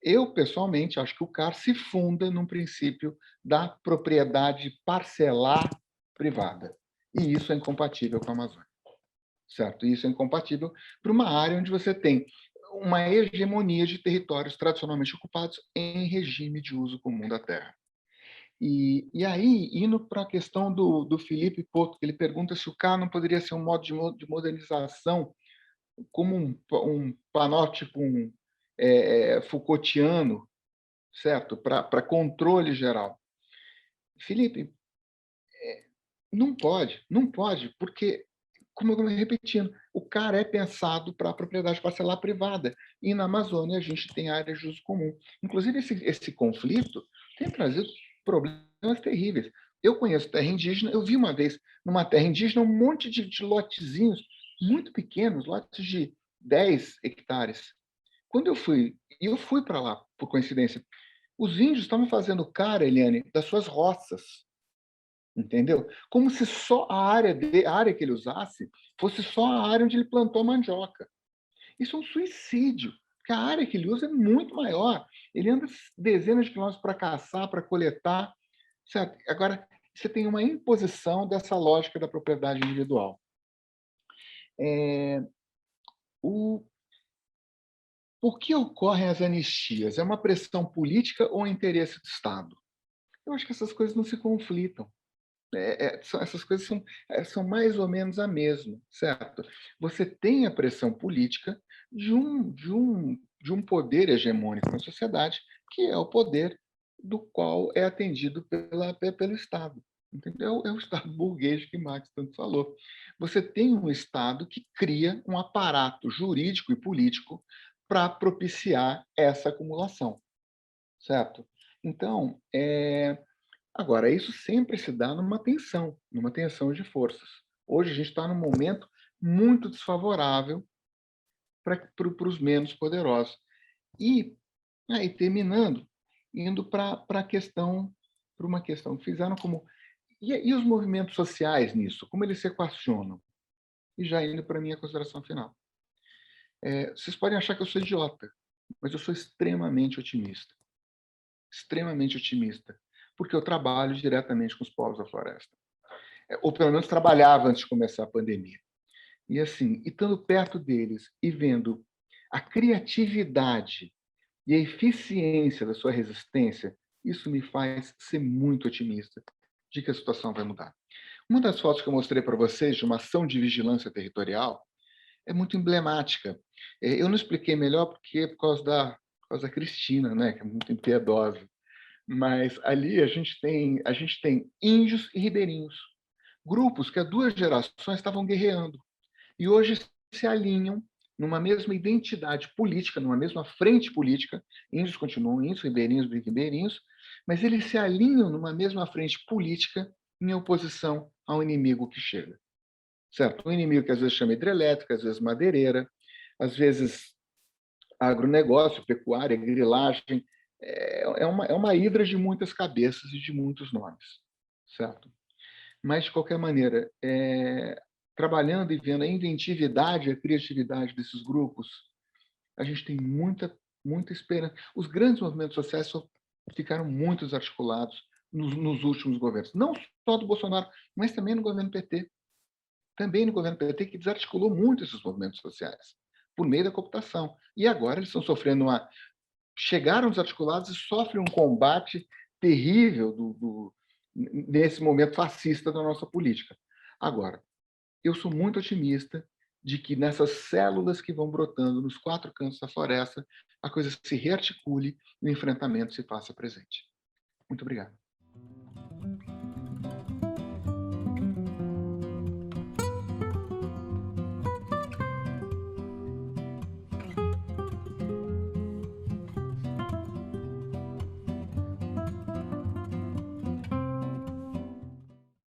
Eu, pessoalmente, acho que o CAR se funda num princípio da propriedade parcelar privada. E isso é incompatível com a Amazônia, certo? Isso é incompatível para uma área onde você tem uma hegemonia de territórios tradicionalmente ocupados em regime de uso comum da terra. E aí, indo para a questão do Felipe Porto, que ele pergunta se o CAR não poderia ser um modo de modernização, como um panótipo Foucaultiano, certo? Para controle geral. Felipe, não pode, porque, como eu estou repetindo, o CAR é pensado para a propriedade parcelar privada, e na Amazônia a gente tem áreas de uso comum. Inclusive, esse conflito tem trazido problemas terríveis. Eu conheço terra indígena, eu vi uma vez numa terra indígena um monte de lotezinhos muito pequenos, lotes de 10 hectares. Quando eu fui para lá, por coincidência, os índios estavam fazendo CAR, Eliane, das suas roças, entendeu? Como se só a área que ele usasse fosse só a área onde ele plantou mandioca. Isso é um suicídio, porque a área que ele usa é muito maior. Ele anda dezenas de quilômetros para caçar, para coletar. Certo? Agora, você tem uma imposição dessa lógica da propriedade individual. Por que ocorrem as anistias? É uma pressão política ou interesse do Estado? Eu acho que essas coisas não se conflitam. Essas coisas são mais ou menos a mesma, certo? Você tem a pressão política de um poder hegemônico na sociedade, que é o poder do qual é atendido pelo Estado. Entendeu? É o Estado burguês que Marx tanto falou. Você tem um Estado que cria um aparato jurídico e político para propiciar essa acumulação, certo? Então, agora, isso sempre se dá numa tensão de forças. Hoje a gente está num momento muito desfavorável para os menos poderosos. E aí, terminando, indo para uma questão que fizeram como... E os movimentos sociais nisso? Como eles se equacionam? E já indo para a minha consideração final. Vocês podem achar que eu sou idiota, mas eu sou extremamente otimista. Extremamente otimista. Porque eu trabalho diretamente com os povos da floresta. Ou pelo menos trabalhava antes de começar a pandemia. E assim, estando perto deles e vendo a criatividade e a eficiência da sua resistência, isso me faz ser muito otimista de que a situação vai mudar. Uma das fotos que eu mostrei para vocês de uma ação de vigilância territorial é muito emblemática. Eu não expliquei melhor porque por causa da Cristina, né, que é muito impiedosa. Mas ali a gente tem índios e ribeirinhos, grupos que há 2 gerações estavam guerreando e hoje se alinham numa mesma identidade política, numa mesma frente política. Índios continuam índios, ribeirinhos, mas eles se alinham numa mesma frente política em oposição ao inimigo que chega. Certo? Um inimigo que às vezes chama hidrelétrica, às vezes madeireira, às vezes agronegócio, pecuária, grilagem. É uma hidra de muitas cabeças e de muitos nomes, certo? Mas, de qualquer maneira, trabalhando e vendo a inventividade, a criatividade desses grupos, a gente tem muita esperança. Os grandes movimentos sociais ficaram muito desarticulados nos últimos governos. Não só do Bolsonaro, mas também no governo PT. Também no governo PT, que desarticulou muito esses movimentos sociais, por meio da cooptação. E agora eles estão sofrendo chegaram desarticulados e sofrem um combate terrível nesse momento fascista da nossa política. Agora, eu sou muito otimista de que nessas células que vão brotando nos 4 cantos da floresta, a coisa se rearticule e o enfrentamento se faça presente. Muito obrigado.